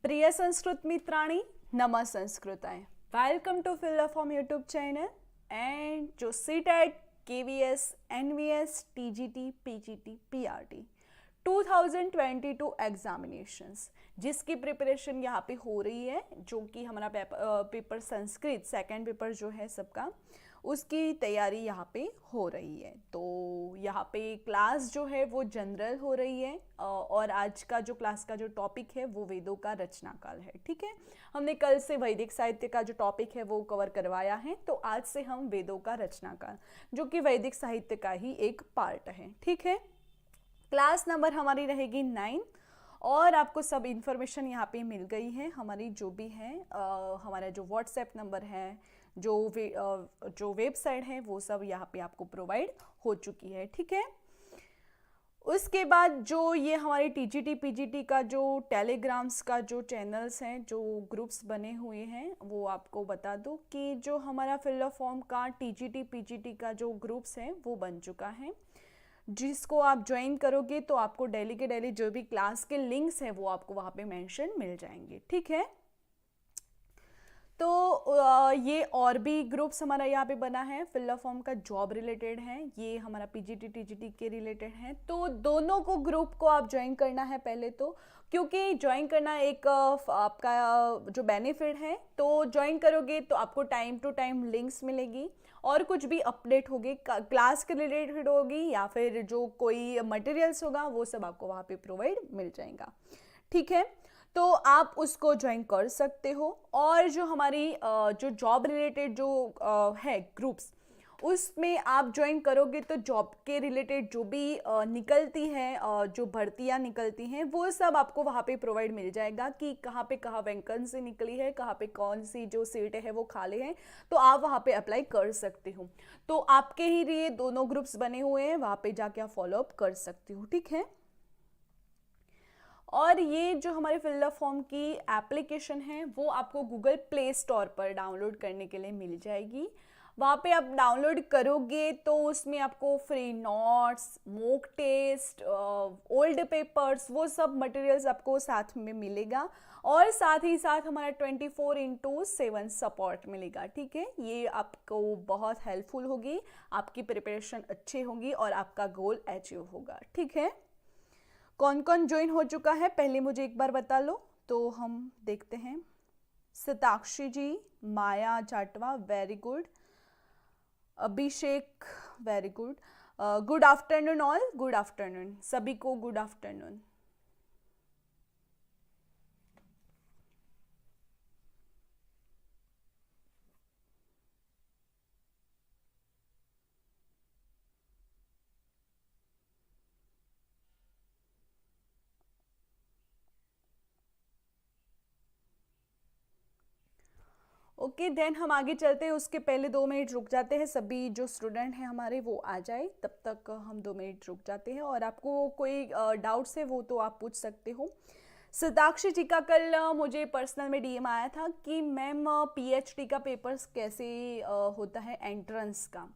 प्रिय संस्कृत मित्राणी, नमः संस्कृताय। Welcome to fill form YouTube channel and जो CTET KVS NVS TGT PGT PRT 2022 examinations जिसकी प्रिपरेशन यहाँ पे हो रही है, जो कि हमारा पेपर संस्कृत सेकंड पेपर जो है सबका, उसकी तैयारी यहाँ पे हो रही है। तो यहाँ पे क्लास जो है वो जनरल हो रही है और आज का जो क्लास का जो टॉपिक है वो वेदों का रचना काल है। ठीक है, हमने कल से वैदिक साहित्य का जो टॉपिक है वो कवर करवाया है, तो आज से हम वेदों का रचना काल, जो कि वैदिक साहित्य का ही एक पार्ट है। ठीक है, क्लास नंबर हमारी रहेगी 9 और आपको सब इन्फॉर्मेशन यहाँ पे मिल गई है। हमारी जो भी है हमारा जो व्हाट्सएप नंबर है, जो वेबसाइट है, वो सब यहाँ पे आपको प्रोवाइड हो चुकी है। ठीक है, उसके बाद जो ये हमारे TGT PGT का जो टेलीग्राम्स का जो चैनल्स हैं, जो ग्रुप्स बने हुए हैं, वो आपको बता दूं कि जो हमारा फिल फॉर्म का TGT PGT का जो ग्रुप्स है वो बन चुका है, जिसको आप ज्वाइन करोगे तो आपको डेली के डेली जो भी क्लास के लिंक्स हैं वो आपको वहाँ पे मेंशन मिल जाएंगे। ठीक है, तो ये और भी ग्रुप्स हमारा यहाँ पे बना है, फिल फॉर्म का जॉब रिलेटेड है, ये हमारा PGT TGT के रिलेटेड है। तो दोनों को ग्रुप को आप ज्वाइन करना है पहले तो, क्योंकि ज्वाइन करना एक आपका जो बेनिफिट है। तो ज्वाइन करोगे तो आपको टाइम टू टाइम लिंक्स मिलेगी और कुछ भी अपडेट होगी क्लास के रिलेटेड होगी या फिर जो कोई मटेरियल्स होगा वो सब आपको वहाँ पे प्रोवाइड मिल जाएगा। ठीक है, तो आप उसको ज्वाइन कर सकते हो। और जो हमारी जो जॉब रिलेटेड जो है ग्रुप्स, उसमें आप ज्वाइन करोगे तो जॉब के रिलेटेड जो भी निकलती है, जो भर्तियां निकलती हैं, वो सब आपको वहाँ पे प्रोवाइड मिल जाएगा कि कहाँ पे वैकेंसी निकली है, कहाँ पे कौन सी जो सीट है वो खाली है, तो आप वहाँ पे अप्लाई कर सकते हो। तो आपके ही लिए दोनों ग्रुप्स बने हुए हैं, वहाँ पे जाके आप फॉलोअप कर सकते हो। ठीक है, और ये जो हमारे फिल फॉर्म की एप्लीकेशन है वो आपको गूगल प्ले स्टोर पर डाउनलोड करने के लिए मिल जाएगी। वहाँ पे आप डाउनलोड करोगे तो उसमें आपको free notes, mock test, old papers, वो सब मटेरियल्स आपको साथ में मिलेगा और साथ ही साथ हमारा 24/7 सपोर्ट मिलेगा। ठीक है, ये आपको बहुत हेल्पफुल होगी, आपकी प्रिपरेशन अच्छी होगी और आपका गोल अचीव होगा। ठीक है, कौन कौन ज्वाइन हो चुका है पहले मुझे एक बार बता लो तो हम देखते हैं। Satakshi ji, Maya Jatwa, very good. Abhishek, very good. Good afternoon all, good afternoon सभी को, गुड आफ्टरनून। ओके, देन हम आगे चलते हैं। उसके पहले 2 मिनट रुक जाते हैं, सभी जो स्टूडेंट हैं हमारे वो आ जाए, तब तक हम 2 मिनट रुक जाते हैं। और आपको कोई डाउट्स है वो तो आप पूछ सकते हो। सताक्षी जी का कल मुझे पर्सनल में DM आया था कि मैम PhD का पेपर्स कैसे होता है एंट्रेंस का।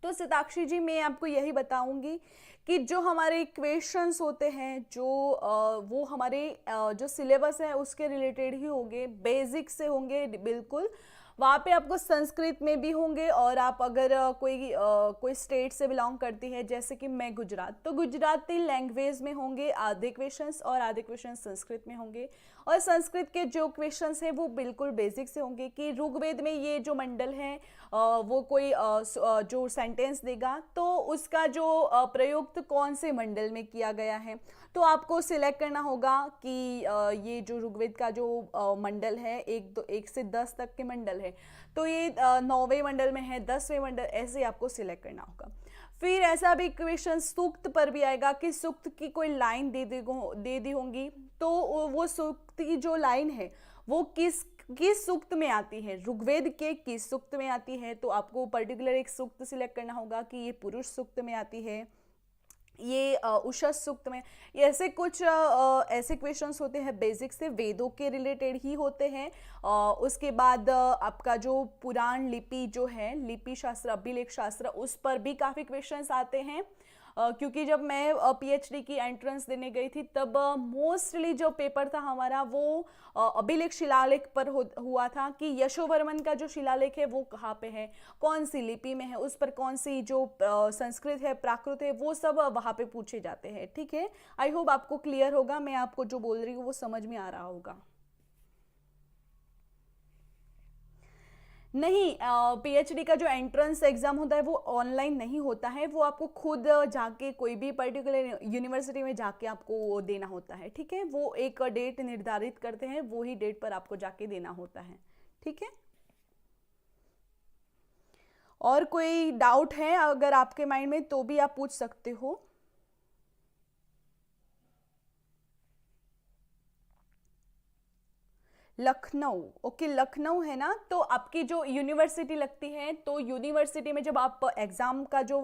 तो सताक्षी जी, मैं आपको यही बताऊंगी कि जो हमारे क्वेश्चंस होते हैं जो वो हमारे जो सिलेबस है उसके रिलेटेड ही होंगे, बेसिक से होंगे बिल्कुल। वहाँ पे आपको संस्कृत में भी होंगे और आप अगर कोई स्टेट से बिलोंग करती है, जैसे कि मैं गुजरात, तो गुजराती लैंग्वेज में होंगे आधे क्वेश्चंस और आधे क्वेश्चंस संस्कृत में होंगे। और संस्कृत के जो क्वेश्चंस हैं वो बिल्कुल बेसिक से होंगे कि ऋग्वेद में ये जो मंडल है वो कोई जो सेंटेंस देगा तो उसका जो प्रयुक्त कौन से मंडल में किया गया है, तो आपको सिलेक्ट करना होगा कि ये जो ऋग्वेद का जो मंडल है, 1 से 10 तक के मंडल है, तो ये 9वें मंडल में है, 10वें मंडल, ऐसे आपको सिलेक्ट करना होगा। फिर ऐसा भी क्वेश्चन सूक्त पर भी आएगा कि सूक्त की कोई लाइन दे दी होंगी, तो वो सूक्त की जो लाइन है वो किस सूक्त में आती है, ऋग्वेद के किस सूक्त में आती है, तो आपको पर्टिकुलर एक सूक्त सिलेक्ट करना होगा कि ये पुरुष सूक्त में आती है, ये उषस सूक्त में। ऐसे कुछ ऐसे क्वेश्चंस होते हैं बेसिक से, वेदों के रिलेटेड ही होते हैं। उसके बाद आपका जो पुराण लिपि जो है, लिपि शास्त्र, अभिलेख शास्त्र, उस पर भी काफ़ी क्वेश्चंस आते हैं। क्योंकि जब मैं पीएचडी की एंट्रेंस देने गई थी तब मोस्टली जो पेपर था हमारा वो अभिलेख शिलालेख पर हुआ था कि यशोवर्मन का जो शिलालेख है वो कहाँ पे है, कौन सी लिपि में है, उस पर कौन सी जो संस्कृत है, प्राकृत है, वो सब वहाँ पे पूछे जाते हैं। ठीक है, आई होप आपको क्लियर होगा, मैं आपको जो बोल रही हूँ वो समझ में आ रहा होगा। नहीं, पीएचडी का जो एंट्रेंस एग्जाम होता है वो ऑनलाइन नहीं होता है, वो आपको खुद जाके कोई भी पर्टिकुलर यूनिवर्सिटी में जाके आपको वो देना होता है। ठीक है, वो एक डेट निर्धारित करते हैं, वो ही डेट पर आपको जाके देना होता है। ठीक है, और कोई डाउट है अगर आपके माइंड में तो भी आप पूछ सकते हो। लखनऊ, ओके, लखनऊ है ना, तो आपकी जो यूनिवर्सिटी लगती है, तो यूनिवर्सिटी में जब आप एग्ज़ाम का जो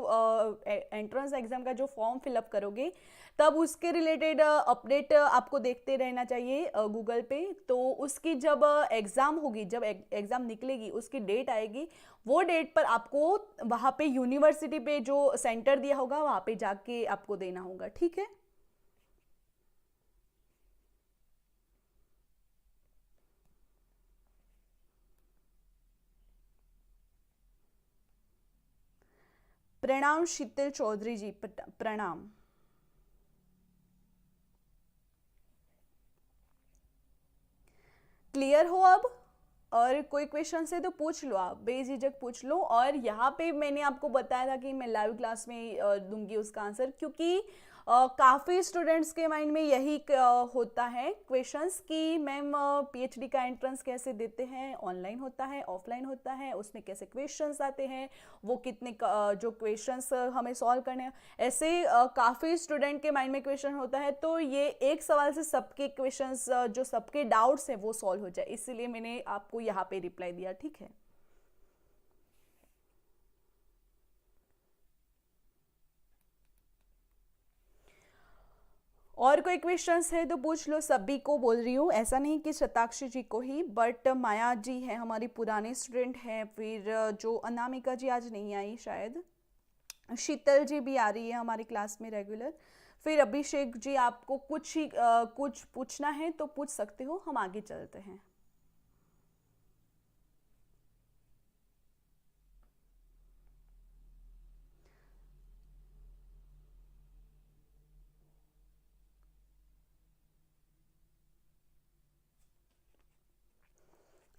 एंट्रेंस एग्ज़ाम का जो फॉर्म फिलअप करोगे तब उसके रिलेटेड अपडेट आपको देखते रहना चाहिए गूगल पे। तो उसकी जब एग्ज़ाम होगी, जब एग्ज़ाम निकलेगी, उसकी डेट आएगी, वो डेट पर आपको वहाँ पे यूनिवर्सिटी पे जो सेंटर दिया होगा वहाँ पे जाके आपको देना होगा। ठीक है, प्रणाम शीतल चौधरी जी, प्रणाम। क्लियर हो अब? और कोई क्वेश्चन है तो पूछ लो, आप बेझिझक पूछ लो। और यहाँ पे मैंने आपको बताया था कि मैं लाइव क्लास में दूंगी उसका आंसर, क्योंकि काफ़ी स्टूडेंट्स के माइंड में यही होता है क्वेश्चंस कि मैम पीएचडी का एंट्रेंस कैसे देते हैं, ऑनलाइन होता है, ऑफलाइन होता है, उसमें कैसे क्वेश्चंस आते हैं, वो कितने जो क्वेश्चंस हमें सॉल्व करने हैं, ऐसे काफ़ी स्टूडेंट के माइंड में क्वेश्चन होता है। तो ये एक सवाल से सबके क्वेश्चंस जो सबके डाउट्स हैं वो सॉल्व हो जाए, इसीलिए मैंने आपको यहाँ पे रिप्लाई दिया। ठीक है, और कोई क्वेश्चंस है तो पूछ लो, सभी को बोल रही हूँ, ऐसा नहीं कि शताक्षी जी को ही, बट माया जी है हमारी पुराने स्टूडेंट हैं, फिर जो अनामिका जी आज नहीं आई शायद, शीतल जी भी आ रही है हमारी क्लास में रेगुलर, फिर अभिषेक जी, आपको कुछ ही कुछ पूछना है तो पूछ सकते हो, हम आगे चलते हैं।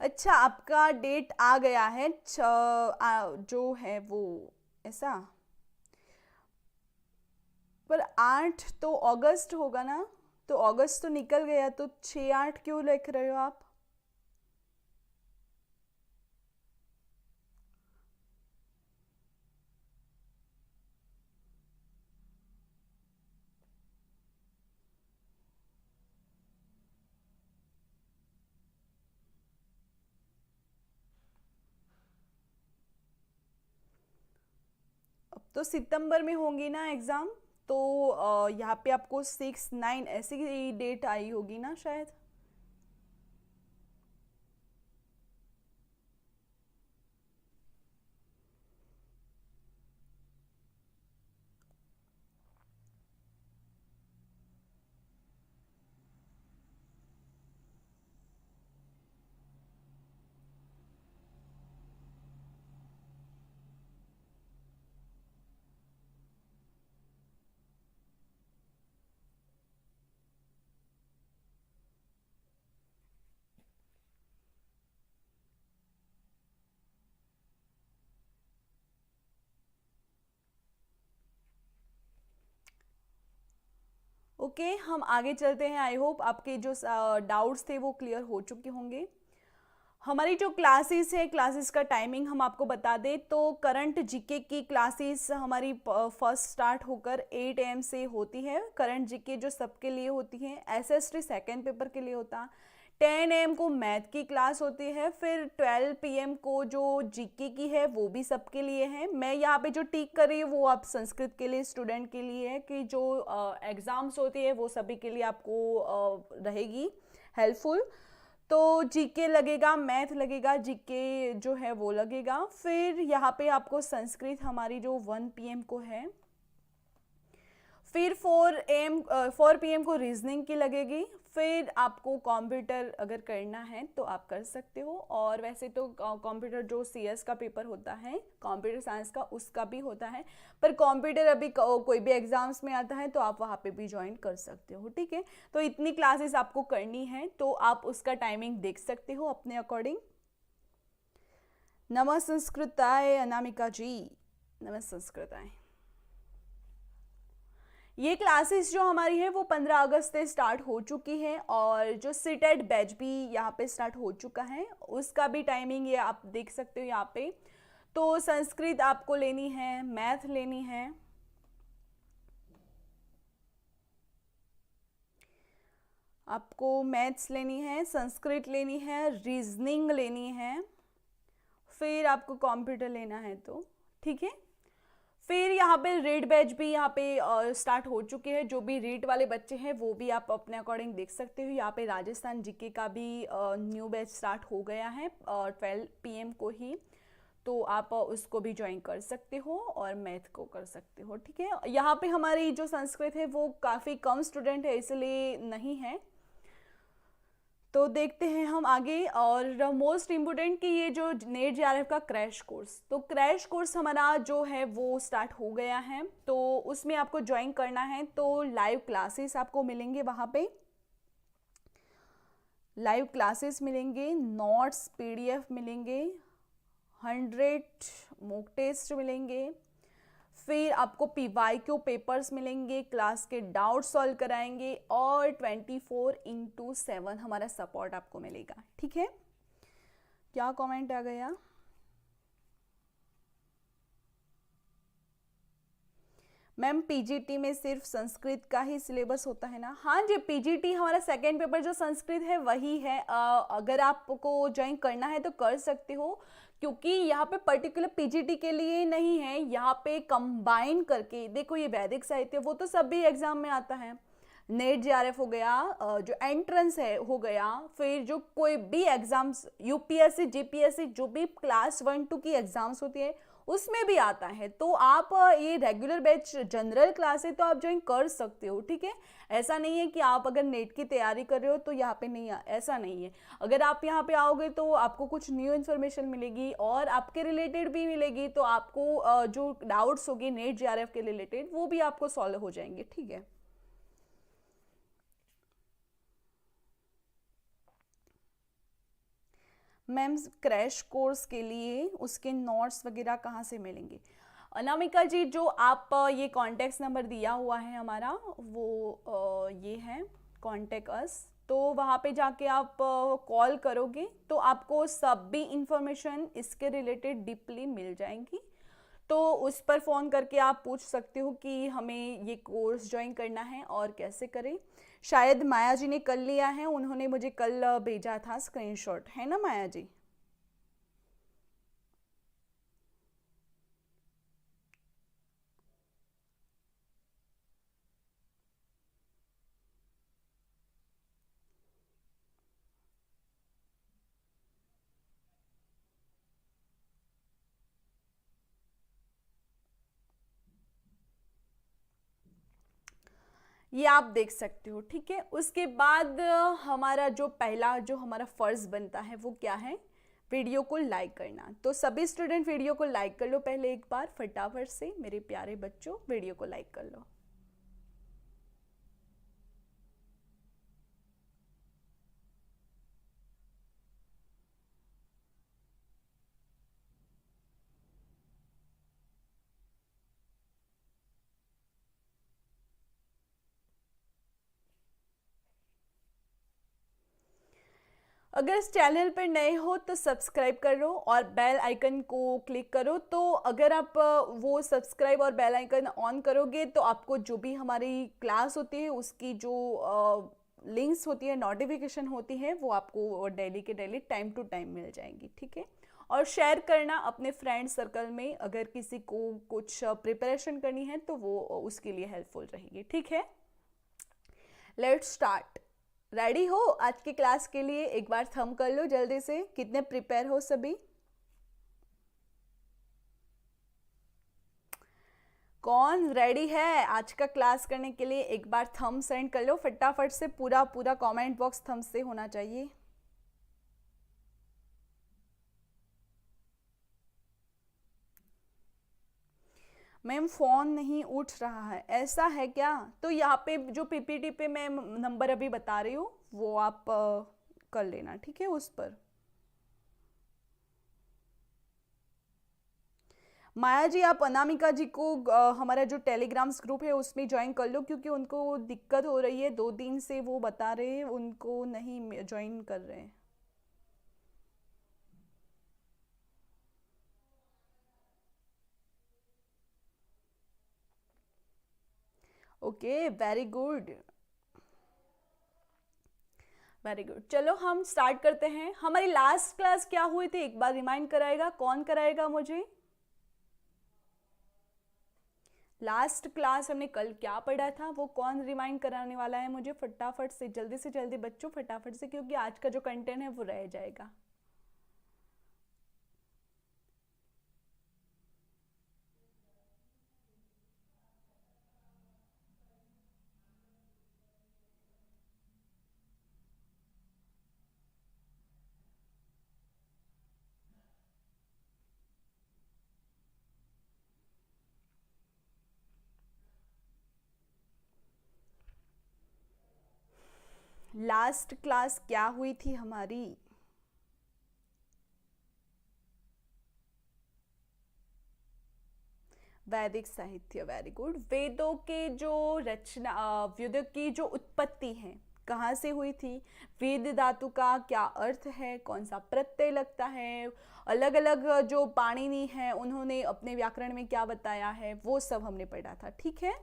अच्छा, आपका डेट आ गया है जो है वो, ऐसा, पर 8 तो अगस्त होगा ना, तो अगस्त तो निकल गया, तो 6-8 क्यों लिख रहे हो आप? अब तो सितंबर में होंगी ना एग्ज़ाम, तो यहाँ पे आपको 6-9 ऐसी डेट आई होगी ना शायद। ओके, हम आगे चलते हैं, आई होप आपके जो डाउट्स थे वो क्लियर हो चुके होंगे। हमारी जो क्लासेस है, क्लासेस का टाइमिंग हम आपको बता दें तो करंट जीके की क्लासेस हमारी फर्स्ट स्टार्ट होकर 8 AM से होती है। करंट जीके जो सबके लिए होती है, एसएसटी सेकेंड पेपर के लिए होता है। 10 AM को मैथ की क्लास होती है, फिर 12 PM को जो जीके की है वो भी सबके लिए है। मैं यहाँ पे जो टिक कर रही हूँ वो आप संस्कृत के लिए स्टूडेंट के लिए है, कि जो एग्ज़ाम्स होती है वो सभी के लिए आपको रहेगी हेल्पफुल। तो जीके लगेगा, मैथ लगेगा, जीके जो है वो लगेगा। फिर यहाँ पे आपको संस्कृत हमारी जो 1 PM को है, फिर 4 PM को रीजनिंग की लगेगी। फिर आपको कंप्यूटर अगर करना है तो आप कर सकते हो, और वैसे तो कंप्यूटर जो CS का पेपर होता है कंप्यूटर साइंस का, उसका भी होता है, पर कंप्यूटर अभी कोई भी एग्जाम्स में आता है तो आप वहाँ पे भी ज्वाइन कर सकते हो। ठीक है, तो इतनी क्लासेस आपको करनी है, तो आप उसका टाइमिंग देख सकते हो अपने अकॉर्डिंग। नमः संस्कृताय अनामिका जी, नमः संस्कृताय। ये क्लासेस जो हमारी है वो 15 अगस्त से स्टार्ट हो चुकी है, और जो सीटेट बैच भी यहाँ पे स्टार्ट हो चुका है उसका भी टाइमिंग ये आप देख सकते हो यहाँ पे। तो संस्कृत आपको लेनी है, मैथ लेनी है, आपको मैथ्स लेनी है, संस्कृत लेनी है, रीजनिंग लेनी है, फिर आपको कंप्यूटर लेना है, तो ठीक है। फिर यहाँ पे रीड बैच भी यहाँ पे स्टार्ट हो चुके हैं। जो भी रीड वाले बच्चे हैं वो भी आप अपने अकॉर्डिंग देख सकते हो। यहाँ पे राजस्थान जीके का भी न्यू बैच स्टार्ट हो गया है 12 PM को ही, तो आप उसको भी ज्वाइन कर सकते हो और मैथ को कर सकते हो। ठीक है, यहाँ पे हमारी जो संस्कृत है वो काफ़ी कम स्टूडेंट है इसलिए नहीं है। तो देखते हैं हम आगे। और मोस्ट इम्पोर्टेंट कि ये जो नेट JRF का क्रैश कोर्स, तो क्रैश कोर्स हमारा जो है वो स्टार्ट हो गया है, तो उसमें आपको ज्वाइन करना है। तो लाइव क्लासेस आपको मिलेंगे वहाँ पे, लाइव क्लासेस मिलेंगे, नोट्स PDF मिलेंगे, 100 मॉक टेस्ट मिलेंगे, फिर आपको PYQ पेपर्स मिलेंगे, क्लास के डाउट सॉल्व कराएंगे, और 24/7 हमारा सपोर्ट आपको मिलेगा। ठीक है, क्या कमेंट आ गया? मैम PGT में सिर्फ संस्कृत का ही सिलेबस होता है ना? हाँ जी, PGT हमारा सेकेंड पेपर जो संस्कृत है वही है। अगर आपको ज्वाइन करना है तो कर सकते हो, क्योंकि यहाँ पे पर्टिकुलर PGT के लिए नहीं है, यहाँ पे कंबाइन करके देखो। ये वैदिक साहित्य वो तो सभी एग्जाम में आता है, नेट JRF हो गया, जो एंट्रेंस है हो गया, फिर जो कोई भी एग्जाम्स UPSC GPSC जो भी क्लास 1-2 की एग्जाम्स होती है उसमें भी आता है। तो आप ये रेगुलर बैच जनरल क्लास है तो आप ज्वाइन कर सकते हो। ठीक है, ऐसा नहीं है कि आप अगर नेट की तैयारी कर रहे हो तो यहाँ पे नहीं, ऐसा नहीं है। अगर आप यहाँ पे आओगे तो आपको कुछ न्यू इन्फॉर्मेशन मिलेगी और आपके रिलेटेड भी मिलेगी, तो आपको जो डाउट्स होगी नेट JRF के रिलेटेड वो भी आपको सॉल्व हो जाएंगे। ठीक है, मैम क्रैश कोर्स के लिए उसके नोट्स वगैरह कहाँ से मिलेंगे? अनामिका जी, जो आप ये कॉन्टेक्ट नंबर दिया हुआ है हमारा वो ये है कॉन्टेक्ट अस, तो वहाँ पे जाके आप कॉल करोगे तो आपको सब भी इंफॉर्मेशन इसके रिलेटेड डीपली मिल जाएंगी। तो उस पर फ़ोन करके आप पूछ सकते हो कि हमें ये कोर्स ज्वाइन करना है और कैसे करें। शायद माया जी ने कल लिया है, उन्होंने मुझे कल भेजा था स्क्रीनशॉट, है ना माया जी? ये आप देख सकते हो। ठीक है, उसके बाद हमारा जो पहला जो हमारा फ़र्ज़ बनता है वो क्या है? वीडियो को लाइक करना। तो सभी स्टूडेंट वीडियो को लाइक कर लो पहले एक बार फटाफट से, मेरे प्यारे बच्चों वीडियो को लाइक कर लो। अगर इस चैनल पर नए हो तो सब्सक्राइब कर लो और बेल आइकन को क्लिक करो। तो अगर आप वो सब्सक्राइब और बेल आइकन ऑन करोगे तो आपको जो भी हमारी क्लास होती है उसकी जो लिंक्स होती है, नोटिफिकेशन होती है, वो आपको डेली के डेली टाइम टू टाइम मिल जाएंगी। ठीक है, और शेयर करना अपने फ्रेंड सर्कल में, अगर किसी को कुछ प्रिपरेशन करनी है तो वो उसके लिए हेल्पफुल रहेगी। ठीक है, लेट्स स्टार्ट। रेडी हो आज की क्लास के लिए? एक बार थम कर लो जल्दी से, कितने प्रिपेयर हो सभी? कौन रेडी है आज का क्लास करने के लिए? एक बार थंब सेंड कर लो फटाफट से, पूरा पूरा कमेंट बॉक्स थंब से होना चाहिए। मैम फोन नहीं उठ रहा है, ऐसा है क्या? तो यहाँ पे जो पीपीटी पे मैं नंबर अभी बता रही हूँ वो आप कर लेना, ठीक है? उस पर माया जी, आप अनामिका जी को हमारा जो टेलीग्राम्स ग्रुप है उसमें ज्वाइन कर लो, क्योंकि उनको दिक्कत हो रही है, 2 दिन से वो बता रहे हैं उनको नहीं ज्वाइन कर रहे हैं। Okay, very good, very good. चलो हम स्टार्ट करते हैं। हमारी लास्ट क्लास क्या हुई थी, एक बार रिमाइंड कराएगा? कौन कराएगा मुझे? लास्ट क्लास हमने कल क्या पढ़ा था, वो कौन रिमाइंड कराने वाला है मुझे? फटाफट से जल्दी बच्चों, फटाफट से, क्योंकि आज का जो कंटेंट है वो रह जाएगा। लास्ट क्लास क्या हुई थी हमारी? वैदिक साहित्य, वेरी गुड। वेदों के जो रचना, वेदों की जो उत्पत्ति है कहाँ से हुई थी? वेद धातु का क्या अर्थ है, कौन सा प्रत्यय लगता है, अलग अलग जो पाणिनि है उन्होंने अपने व्याकरण में क्या बताया है, वो सब हमने पढ़ा था, ठीक है?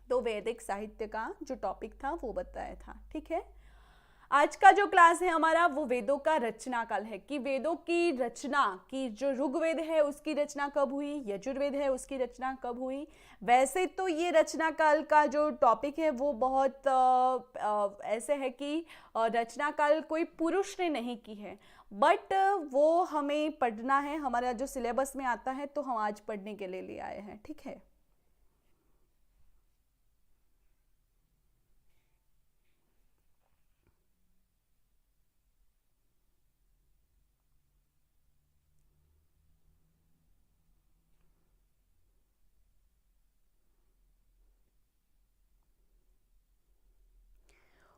तो वैदिक साहित्य का जो टॉपिक था वो बताया था, ठीक है? आज का जो क्लास है हमारा वो वेदों का रचना काल है, कि वेदों की रचना की जो ऋग्वेद है उसकी रचना कब हुई, यजुर्वेद है उसकी रचना कब हुई। वैसे तो ये रचना काल का जो टॉपिक है वो बहुत ऐसे है कि रचना काल कोई पुरुष ने नहीं की है, बट वो हमें पढ़ना है, हमारा जो सिलेबस में आता है, तो हम आज पढ़ने के लिए आए हैं, ठीक है?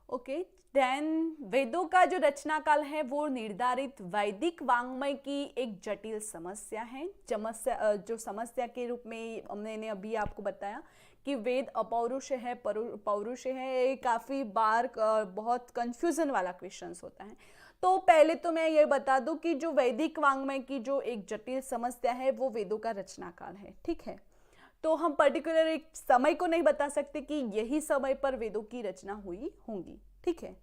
ओके, देन वेदों का जो रचना काल है वो निर्धारित वैदिक वांग्मय की एक जटिल समस्या है। जो समस्या के रूप में मैंने अभी आपको बताया कि वेद अपौरुष है पौरुष है, ये काफ़ी बार बहुत कंफ्यूजन वाला क्वेश्चंस होता है। तो पहले तो मैं ये बता दूं कि जो वैदिक वांग्मय की जो एक जटिल समस्या है वो वेदों का रचना काल है, ठीक है? तो हम पर्टिकुलर एक समय को नहीं बता सकते कि यही समय पर वेदों की रचना हुई होंगी, ठीक है?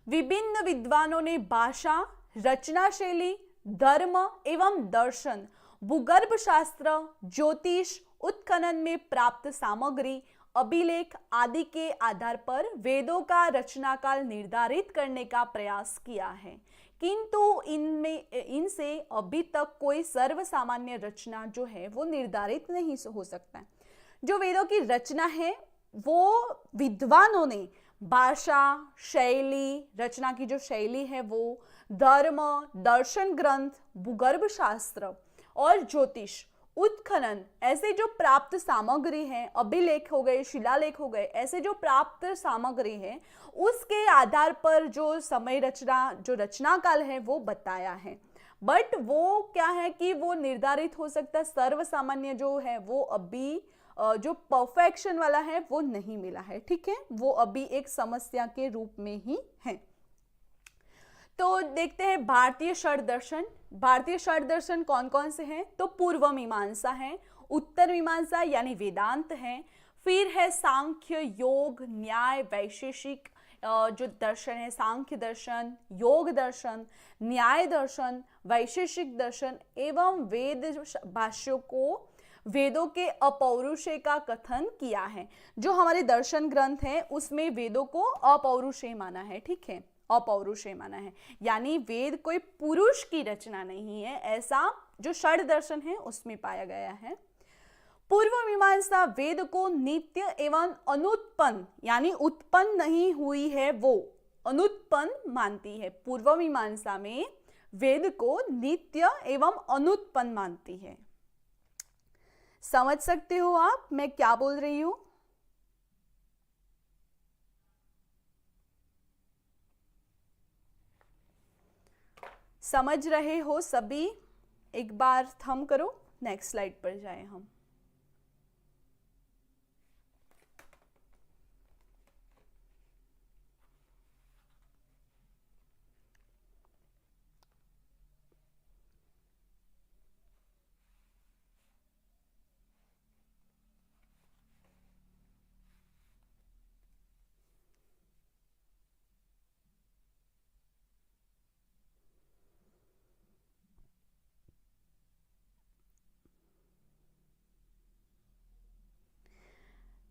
विभिन्न विद्वानों ने भाषा, रचना शैली, धर्म एवं दर्शन, भूगर्भ शास्त्र, ज्योतिष, उत्खनन में प्राप्त सामग्री, अभिलेख आदि के आधार पर वेदों का रचना काल निर्धारित करने का प्रयास किया है, किंतु इनसे अभी तक कोई सर्वसामान्य रचना जो है वो निर्धारित नहीं हो सकता है। जो वेदों की रचना है वो विद्वानों ने भाषा, शैली, रचना की जो शैली है वो, धर्म, दर्शन ग्रंथ, भूगर्भ शास्त्र और ज्योतिष, उत्खनन, ऐसे जो प्राप्त सामग्री है, अभिलेख हो गए, शिलालेख हो गए, ऐसे जो प्राप्त सामग्री है उसके आधार पर जो समय रचना, जो रचना काल है वो बताया है। बट वो क्या है कि वो निर्धारित हो सकता है, सर्वसामान्य जो है वो अभी जो परफेक्शन वाला है वो नहीं मिला है, ठीक है? वो अभी एक समस्या के रूप में ही है। तो देखते हैं भारतीय षड दर्शन। भारतीय षड दर्शन कौन कौन से हैं? तो पूर्व मीमांसा है, उत्तर मीमांसा यानी वेदांत है, फिर है सांख्य, योग, न्याय, वैशेषिक जो दर्शन है, सांख्य दर्शन, योग दर्शन, न्याय दर्शन, वैशेषिक दर्शन एवं वेद भाष्यों को वेदों के अपौरुषेय का कथन किया है। जो हमारे दर्शन ग्रंथ हैं उसमें वेदों को अपौरुषेय माना है, ठीक है? अपौरुषेय माना है, यानी वेद कोई पुरुष की रचना नहीं है, ऐसा जो षड दर्शन है उसमें पाया गया है। पूर्व मीमांसा वेद को नित्य एवं अनुत्पन्न यानी उत्पन्न नहीं हुई है वो अनुत्पन्न मानती है। पूर्व मीमांसा में वेद को नित्य एवं अनुत्पन्न मानती है। समझ सकते हो आप मैं क्या बोल रही हूं? समझ रहे हो सभी? एक बार थंब करो, नेक्स्ट स्लाइड पर जाएं हम।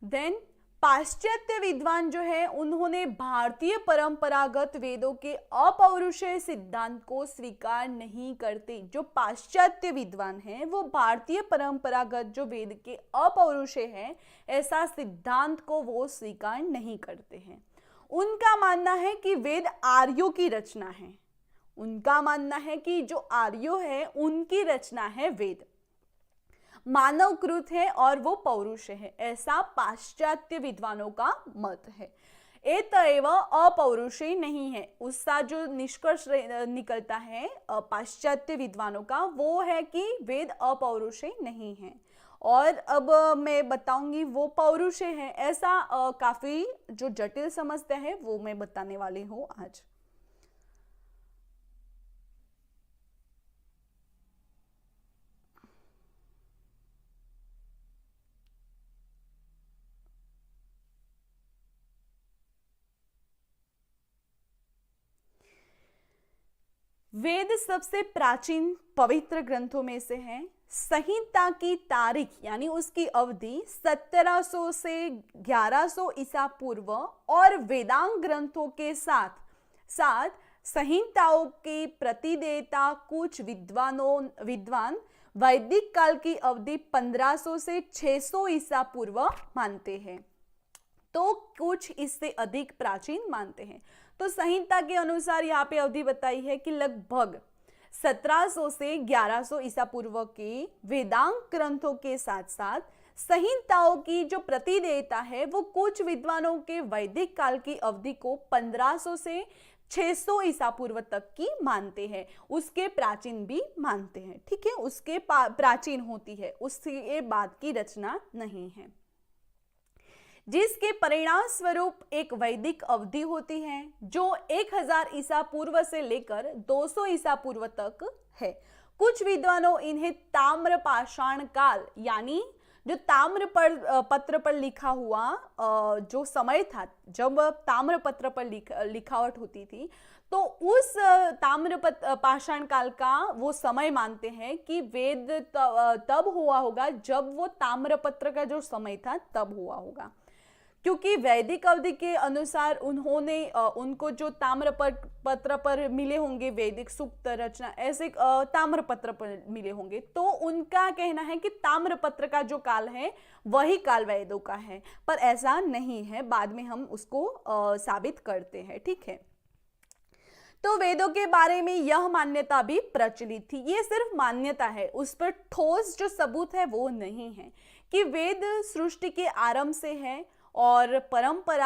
देन पाश्चात्य विद्वान जो है उन्होंने भारतीय परंपरागत वेदों के अपौरुषेय सिद्धांत को स्वीकार नहीं करते। जो पाश्चात्य विद्वान हैं वो भारतीय परंपरागत जो वेद के अपौरुषेय है ऐसा सिद्धांत को वो स्वीकार नहीं करते हैं। उनका मानना है कि वेद आर्यों की रचना है। उनका मानना है कि जो आर्यों है उनकी रचना है वेद, मानवकृत है और वो पौरुष है, ऐसा पाश्चात्य विद्वानों का मत है। एतएव अपौरुषेय नहीं है, उसका जो निष्कर्ष निकलता है पाश्चात्य विद्वानों का वो है कि वेद अपौरुषेय नहीं है। और अब मैं बताऊंगी वो पौरुषेय है, ऐसा काफी जो जटिल समस्या है वो मैं बताने वाली हूं आज। वेद सबसे प्राचीन पवित्र ग्रंथों में से है। संहिता की तारीख यानी उसकी अवधि 1700 से 1100 ईसा पूर्व और वेदांग ग्रंथों के साथ साथ संहिताओं की प्रतिदेयता कुछ विद्वान वैदिक काल की अवधि 1500 से 600 ईसा पूर्व मानते हैं, तो कुछ इससे अधिक प्राचीन मानते हैं। तो संहिता के अनुसार यहाँ पे अवधि बताई है कि लगभग 1700 से 1100 ईसा पूर्व के वेदांग ग्रंथों के साथ साथ संहिताओं की जो प्रतिदेयता है वो कुछ विद्वानों के वैदिक काल की अवधि को 1500 से 600 ईसा पूर्व तक की मानते हैं, उसके प्राचीन भी मानते हैं। ठीक है, उसके प्राचीन होती है, उसके बाद की रचना नहीं है, जिसके परिणाम स्वरूप एक वैदिक अवधि होती है जो 1000 ईसा पूर्व से लेकर 200 ईसा पूर्व तक है। कुछ विद्वानों इन्हें ताम्र पाषाण काल यानी जो ताम्र पत्र पर लिखा हुआ जो समय था जब ताम्र पत्र पर लिखावट होती थी, तो उस ताम्र पाषाण काल का वो समय मानते हैं कि वेद तब हुआ होगा जब वो ताम्र पत्र का जो समय था तब हुआ होगा, क्योंकि वैदिक अवधि के अनुसार उन्होंने उनको जो ताम्र पत्र पर मिले होंगे वैदिक सूक्त रचना ऐसे ताम्र पत्र पर मिले होंगे, तो उनका कहना है कि ताम्र पत्र का जो काल है वही काल वेदों का है, पर ऐसा नहीं है, बाद में हम उसको साबित करते हैं। ठीक है, तो वेदों के बारे में यह मान्यता भी प्रचलित थी। ये सिर्फ मान्यता है, उस पर ठोस जो सबूत है वो नहीं है कि वेद सृष्टि के आरंभ से है और परमात्मा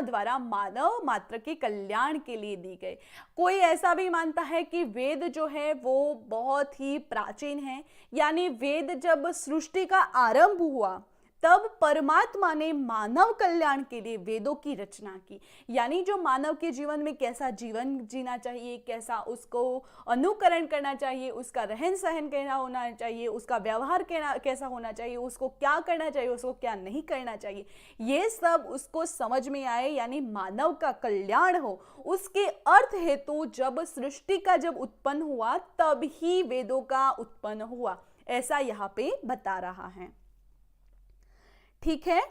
द्वारा मानव मात्र के कल्याण के लिए दी गई। कोई ऐसा भी मानता है कि वेद जो है वो बहुत ही प्राचीन है, यानी वेद जब सृष्टि का आरंभ हुआ तब परमात्मा ने मानव कल्याण के लिए वेदों की रचना की, यानी जो मानव के जीवन में कैसा जीवन जीना चाहिए, कैसा उसको अनुकरण करना चाहिए, उसका रहन सहन कैसा होना चाहिए, उसका व्यवहार कैसा होना चाहिए, उसको क्या करना चाहिए, उसको क्या नहीं करना चाहिए, ये सब उसको समझ में आए, यानी मानव का कल्याण हो, उसके अर्थ हेतु जब सृष्टि का जब उत्पन्न हुआ तब ही वेदों का उत्पन्न हुआ, ऐसा यहाँ पे बता रहा है। ठीक है,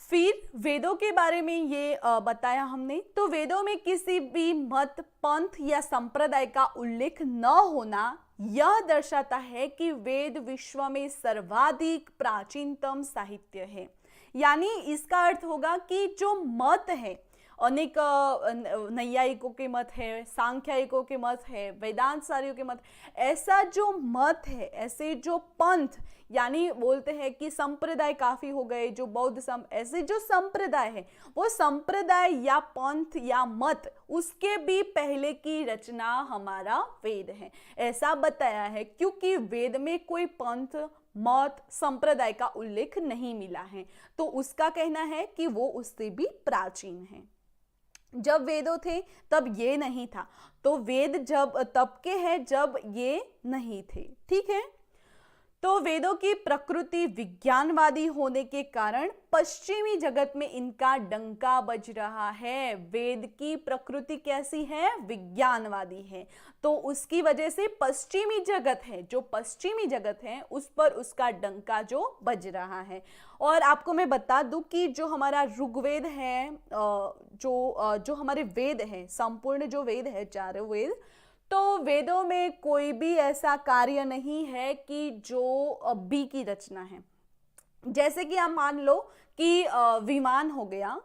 फिर वेदों के बारे में ये बताया हमने। तो वेदों में किसी भी मत, पंथ या संप्रदाय का उल्लेख न होना यह दर्शाता है कि वेद विश्व में सर्वाधिक प्राचीनतम साहित्य है। यानी इसका अर्थ होगा कि जो मत है, अनेक नैयायिकों के मत है, सांख्यायिकों के मत है, वेदांतसारियों के मत, ऐसा जो मत है, ऐसे जो पंथ, यानी बोलते हैं कि संप्रदाय काफी हो गए, जो बौद्ध ऐसे जो संप्रदाय है, वो संप्रदाय या पंथ या मत, उसके भी पहले की रचना हमारा वेद है, ऐसा बताया है। क्योंकि वेद में कोई पंथ, मत, संप्रदाय का उल्लेख नहीं मिला है, तो उसका कहना है कि वो उससे भी प्राचीन है। जब वेदों थे तब ये नहीं था, तो वेद जब तब के हैं जब ये नहीं थे। ठीक है, तो वेदों की प्रकृति विज्ञानवादी होने के कारण पश्चिमी जगत में इनका डंका बज रहा है। वेद की प्रकृति कैसी है? विज्ञानवादी है, तो उसकी वजह से पश्चिमी जगत है, जो पश्चिमी जगत है उस पर उसका डंका जो बज रहा है। और आपको मैं बता दूं कि जो हमारा ऋग्वेद है, जो हमारे वेद है, संपूर्ण जो वेद है, चारों वेद, तो वेदों में कोई भी ऐसा कार्य नहीं है कि जो बी की रचना है। जैसे कि आप मान लो कि विमान हो गया,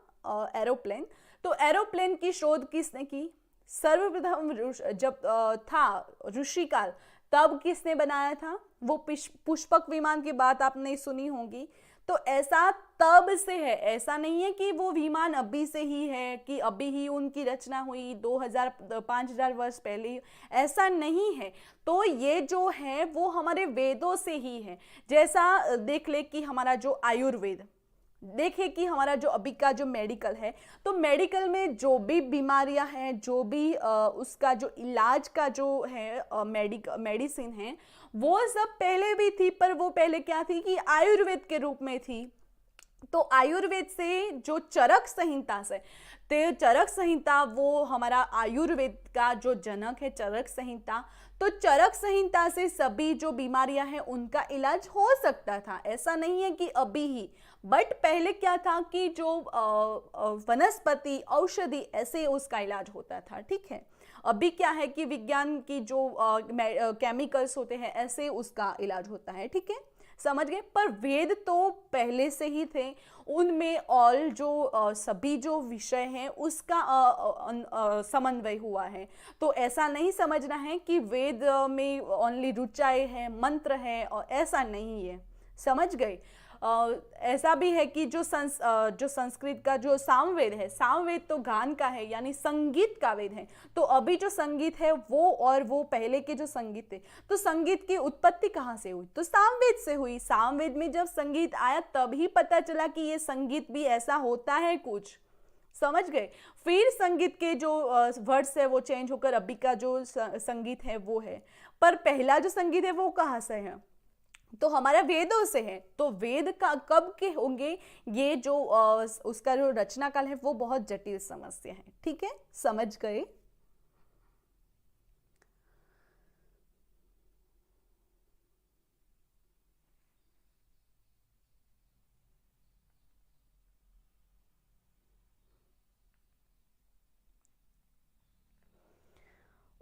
एरोप्लेन, तो एरोप्लेन की शोध किसने की? सर्वप्रथम जब था ऋषिकाल, तब किसने बनाया था? वो पुष्पक विमान की बात आपने सुनी होगी। तो ऐसा तब से है, ऐसा नहीं है कि वो विमान अभी से ही है, कि अभी ही उनकी रचना हुई 2000 5000 वर्ष पहले, ऐसा नहीं है। तो ये जो है वो हमारे वेदों से ही है। जैसा देख ले कि हमारा जो आयुर्वेद, देखे कि हमारा जो अभी का जो मेडिकल है, तो मेडिकल में जो भी बीमारियां हैं, जो भी उसका जो इलाज का जो है मेडिसिन है, वो सब पहले भी थी, पर वो पहले क्या थी कि आयुर्वेद के रूप में थी। तो आयुर्वेद से जो चरक संहिता से, तो चरक संहिता वो हमारा आयुर्वेद का जो जनक है, चरक संहिता, तो चरक संहिता से सभी जो बीमारियां हैं उनका इलाज हो सकता था, ऐसा नहीं है कि अभी ही। बट पहले क्या था कि जो वनस्पति, औषधि, ऐसे उसका इलाज होता था। ठीक है, अभी क्या है कि विज्ञान की जो केमिकल्स होते हैं, ऐसे उसका इलाज होता है। ठीक है, समझ गए। पर वेद तो पहले से ही थे, उनमें ऑल जो सभी जो विषय हैं उसका समन्वय हुआ है। तो ऐसा नहीं समझना है कि वेद में ओनली ऋचाएं है, मंत्र है, और ऐसा नहीं है, समझ गए। ऐसा भी है कि जो संस्कृत का जो सामवेद है, सामवेद तो गान का है, यानी संगीत का वेद है। तो अभी जो संगीत है वो, और वो पहले के जो संगीत थे, तो संगीत की उत्पत्ति कहाँ से हुई? तो सामवेद से हुई। सामवेद में जब संगीत आया तभी पता चला कि ये संगीत भी ऐसा होता है कुछ, समझ गए। फिर संगीत के जो वर्ड्स है वो चेंज होकर अभी का जो संगीत है वो है। पर पहला जो संगीत है वो कहाँ से है? तो हमारा वेदों से है। तो वेद का कब के होंगे, ये जो उसका जो रचना काल है वो बहुत जटिल समस्या है। ठीक है, समझ गए।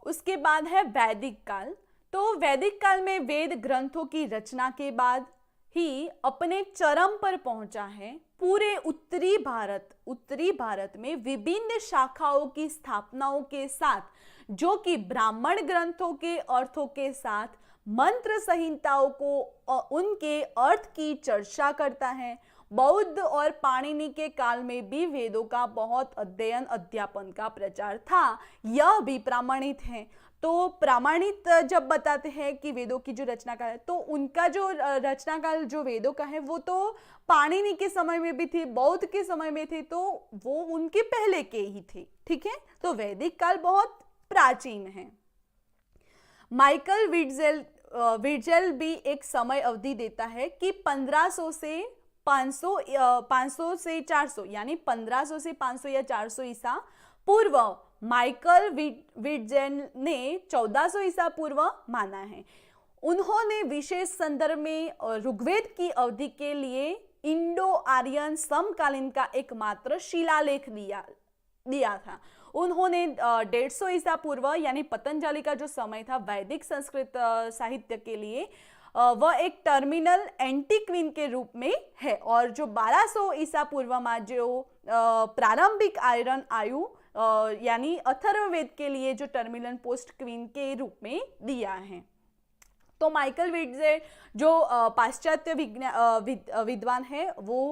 उसके बाद है वैदिक काल। तो वैदिक काल में वेद ग्रंथों की रचना के बाद ही अपने चरम पर पहुंचा है। पूरे उत्तरी भारत में विभिन्न शाखाओं की स्थापनाओं के साथ, जो कि ब्राह्मण ग्रंथों के अर्थों के साथ मंत्र संहिताओं को उनके अर्थ की चर्चा करता है। बौद्ध और पाणिनि के काल में भी वेदों का बहुत अध्ययन, अध्यापन का प्रचार था। यह भी प्रामाणिक है। तो प्रामाणिक जब बताते हैं कि वेदों की जो रचना काल है, तो उनका जो रचना काल जो वेदों का है वो तो पाणिनि के समय में भी थी, बौद्ध के समय में थे, तो वो उनके पहले के ही थे। ठीक है, तो वैदिक काल बहुत प्राचीन है। माइकल विट्जेल भी एक समय अवधि देता है कि 1500 से 500 से 400, यानी 1500 से 500 या 400 ईसा पूर्व माइकल विट्जेल ने 1400 ईसा पूर्व माना है। उन्होंने विशेष संदर्भ में ऋग्वेद की अवधि के लिए इंडो आर्यन समकालीन का एकमात्र शिलालेख दिया था। उन्होंने 150 ईसा पूर्व यानी पतंजलि का जो समय था वैदिक संस्कृत साहित्य के लिए, वह एक टर्मिनल एंटीक्वीन के रूप में है। और जो 1200 ईसा पूर्व में जो प्रारंभिक आयरन आयु यानी अथर्ववेद के लिए जो टर्मिनल पोस्ट क्वीन के रूप में दिया है। तो माइकल विट्जे जो पाश्चात्य विद्वान है वो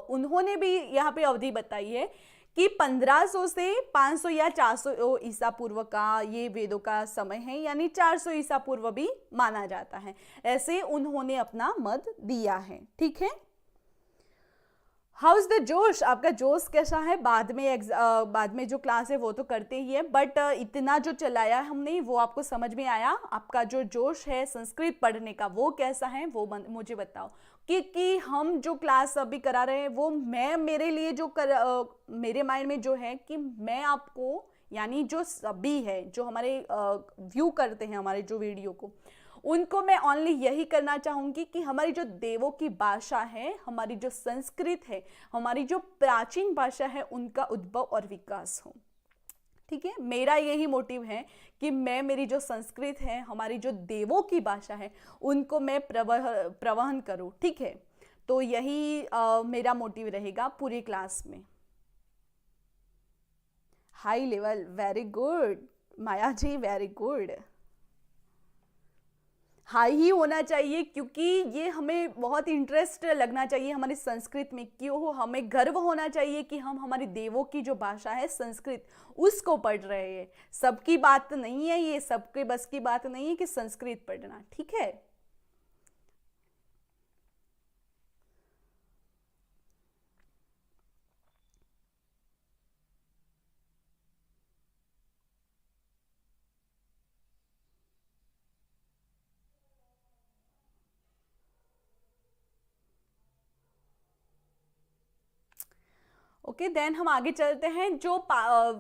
उन्होंने भी यहाँ पे अवधि बताई है कि 1500 से 500 या 400 ईसा पूर्व का ये वेदों का समय है, यानी 400 ईसा पूर्व भी माना जाता है। ऐसे उन्होंने अपना मत दिया है। ठीक है, हाउस द जोश, आपका जोश कैसा है? बाद में जो क्लास है वो तो करते ही है, बट इतना जो चलाया हमने वो आपको समझ में आया? आपका जो जोश है संस्कृत पढ़ने का वो कैसा है वो मुझे बताओ। कि हम जो क्लास अभी करा रहे हैं वो मैं मेरे लिए जो मेरे माइंड में जो है कि मैं आपको यानी जो सभी है जो हमारे व्यू करते हैं हमारे जो वीडियो को, उनको मैं ओनली यही करना चाहूंगी कि हमारी जो देवों की भाषा है, हमारी जो संस्कृत है, हमारी जो प्राचीन भाषा है, उनका उद्भव और विकास हो। ठीक है, मेरा यही मोटिव है कि मैं मेरी जो संस्कृत है, हमारी जो देवों की भाषा है, उनको मैं प्रवहन करूं। ठीक है, तो यही मेरा मोटिव रहेगा पूरी क्लास में। हाई लेवल, वेरी गुड माया जी, वेरी गुड। हाई ही होना चाहिए क्योंकि ये हमें बहुत इंटरेस्ट लगना चाहिए हमारी संस्कृत में। क्यों? हमें गर्व होना चाहिए कि हम हमारी देवों की जो भाषा है संस्कृत उसको पढ़ रहे हैं। सबकी बात नहीं है ये, सबके बस की बात नहीं है कि संस्कृत पढ़ना। ठीक है, ओके देन हम आगे चलते हैं। जो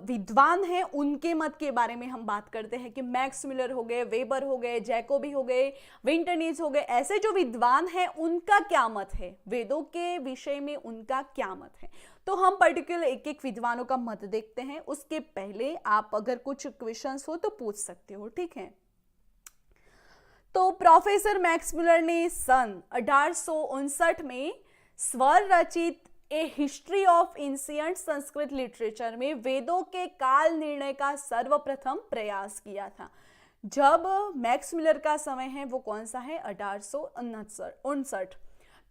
विद्वान हैं उनके मत के बारे में हम बात करते हैं कि मैक्स मिलर हो गए, वेबर हो गए, जैकोबी हो गए, विंटरनीज हो गए, ऐसे जो विद्वान हैं उनका क्या मत है वेदों के विषय में, उनका क्या मत है। तो हम पर्टिकुलर एक एक विद्वानों का मत देखते हैं। उसके पहले आप अगर कुछ क्वेश्चंस हो तो पूछ सकते हो। ठीक है, तो प्रोफेसर मैक्स मिलर ने सन 1859 में स्वर रचित a history of ancient Sanskrit literature में वेदों के काल निर्णय का सर्वप्रथम प्रयास किया था। जब मैक्स मिलर का समय है वो कौन सा है? 1859।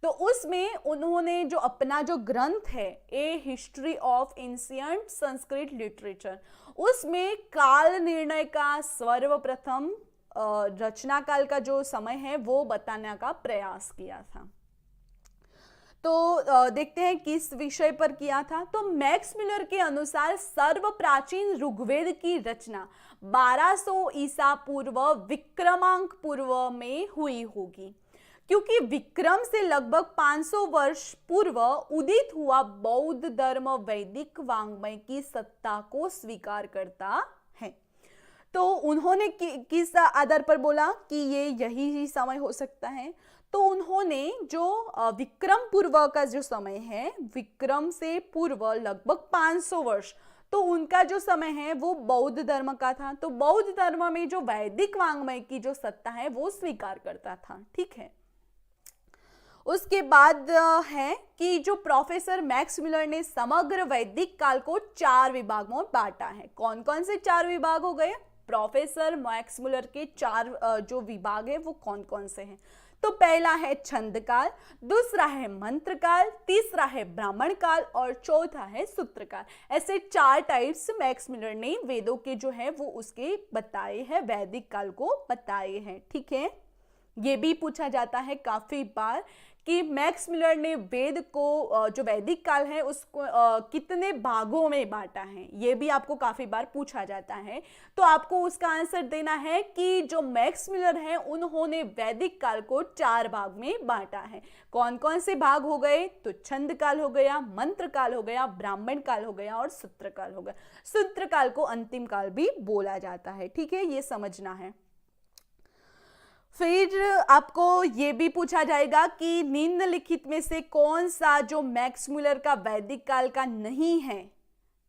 तो उसमें उन्होंने जो अपना जो ग्रंथ है a history of ancient Sanskrit literature, उसमें काल निर्णय का सर्वप्रथम रचना काल का जो समय है वो बताने का प्रयास किया था। तो देखते हैं किस विषय पर किया था। तो मैक्स मिलर के अनुसार सर्व प्राचीन ऋग्वेद की रचना 1200 ईसा पूर्व विक्रमांक पूर्व में हुई होगी, क्योंकि विक्रम से लगभग 500 वर्ष पूर्व उदित हुआ बौद्ध धर्म वैदिक वांग्मय की सत्ता को स्वीकार करता है। तो उन्होंने किस आधार पर बोला कि ये यही समय हो सकता है? तो उन्होंने जो विक्रम पूर्व का जो समय है, विक्रम से पूर्व लगभग 500 वर्ष, तो उनका जो समय है वो बौद्ध धर्म का था। तो बौद्ध धर्म में जो वैदिक वांग्मय की जो सत्ता है वो स्वीकार करता था। ठीक है, उसके बाद है कि जो प्रोफेसर मैक्स मिलर ने समग्र वैदिक काल को 4 विभागों में बांटा है। कौन कौन से 4 विभाग हो गए? प्रोफेसर मैक्स मिलर के 4 जो विभाग है वो कौन कौन से हैं? तो पहला है छंद काल, दूसरा है मंत्र काल, तीसरा है ब्राह्मण काल और चौथा है सूत्र काल। ऐसे 4 टाइप्स मैक्स मिलर ने वेदों के जो है वो उसके बताए हैं, वैदिक काल को बताए हैं। ठीक है, ये भी पूछा जाता है काफी बार कि मैक्स मिलर ने वेद को जो वैदिक काल है उसको कितने भागों में बांटा है, ये भी आपको काफी बार पूछा जाता है। तो आपको उसका आंसर देना है कि जो मैक्स मिलर है उन्होंने वैदिक काल को 4 भाग में बांटा है। कौन कौन से भाग हो गए? तो छंद काल हो गया, मंत्र काल हो गया, ब्राह्मण काल हो गया और सूत्र काल हो गया। सूत्र काल को अंतिम काल भी बोला जाता है। ठीक है, ये समझना है। फिर आपको ये भी पूछा जाएगा कि निम्नलिखित में से कौन सा जो मैक्स मिलर का वैदिक काल का नहीं है,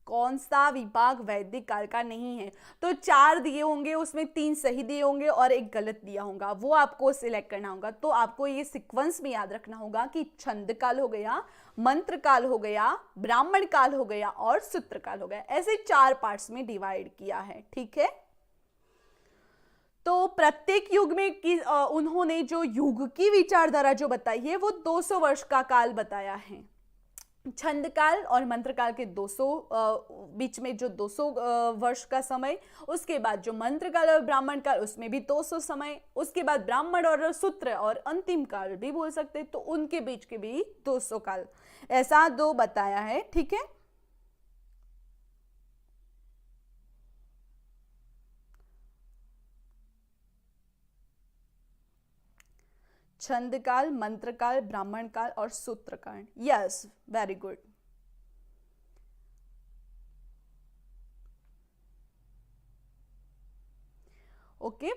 कौन सा विभाग वैदिक काल का नहीं है? तो 4 दिए होंगे, उसमें 3 सही दिए होंगे और एक गलत दिया होगा, वो आपको सिलेक्ट करना होगा। तो आपको ये सीक्वेंस में याद रखना होगा कि छंद काल हो गया, मंत्र काल हो गया, ब्राह्मण काल हो गया और सूत्र काल हो गया। ऐसे 4 पार्ट्स में डिवाइड किया है, ठीक है। तो प्रत्येक युग में उन्होंने जो युग की विचारधारा जो बताई है वो 200 वर्ष का काल बताया है। छंद काल और मंत्र काल के 200 बीच में जो 200 वर्ष का समय, उसके बाद जो मंत्र काल और ब्राह्मण काल उसमें भी 200 समय, उसके बाद ब्राह्मण और सूत्र और अंतिम काल भी बोल सकते, तो उनके बीच के भी 200 काल, ऐसा 2 बताया है, ठीक है। छंद काल, मंत्र काल, ब्राह्मण काल और सूत्र काल, yes, very good. Okay,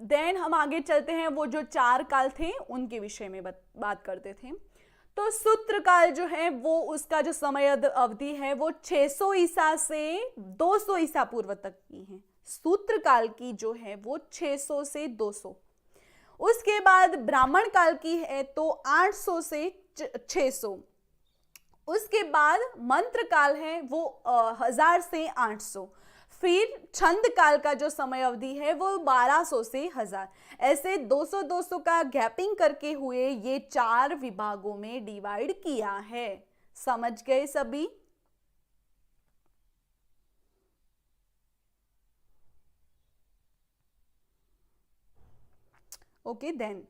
then हम आगे चलते हैं, वो जो 4 काल थे उनके विषय में बात करते थे। तो सूत्र काल जो है वो उसका जो समय अवधि है वो 600 ईसा से 200 ईसा पूर्व तक की है। सूत्र काल की जो है वो 600 से 200। उसके बाद ब्राह्मण काल की है तो 800 से 600। उसके बाद मंत्र काल है वो 1000 से 800। फिर छंद काल का जो समय अवधि है वो 1200 से 1000। ऐसे 200-200 का गैपिंग करके हुए ये 4 विभागों में डिवाइड किया है। समझ गए सभी? ओके, देन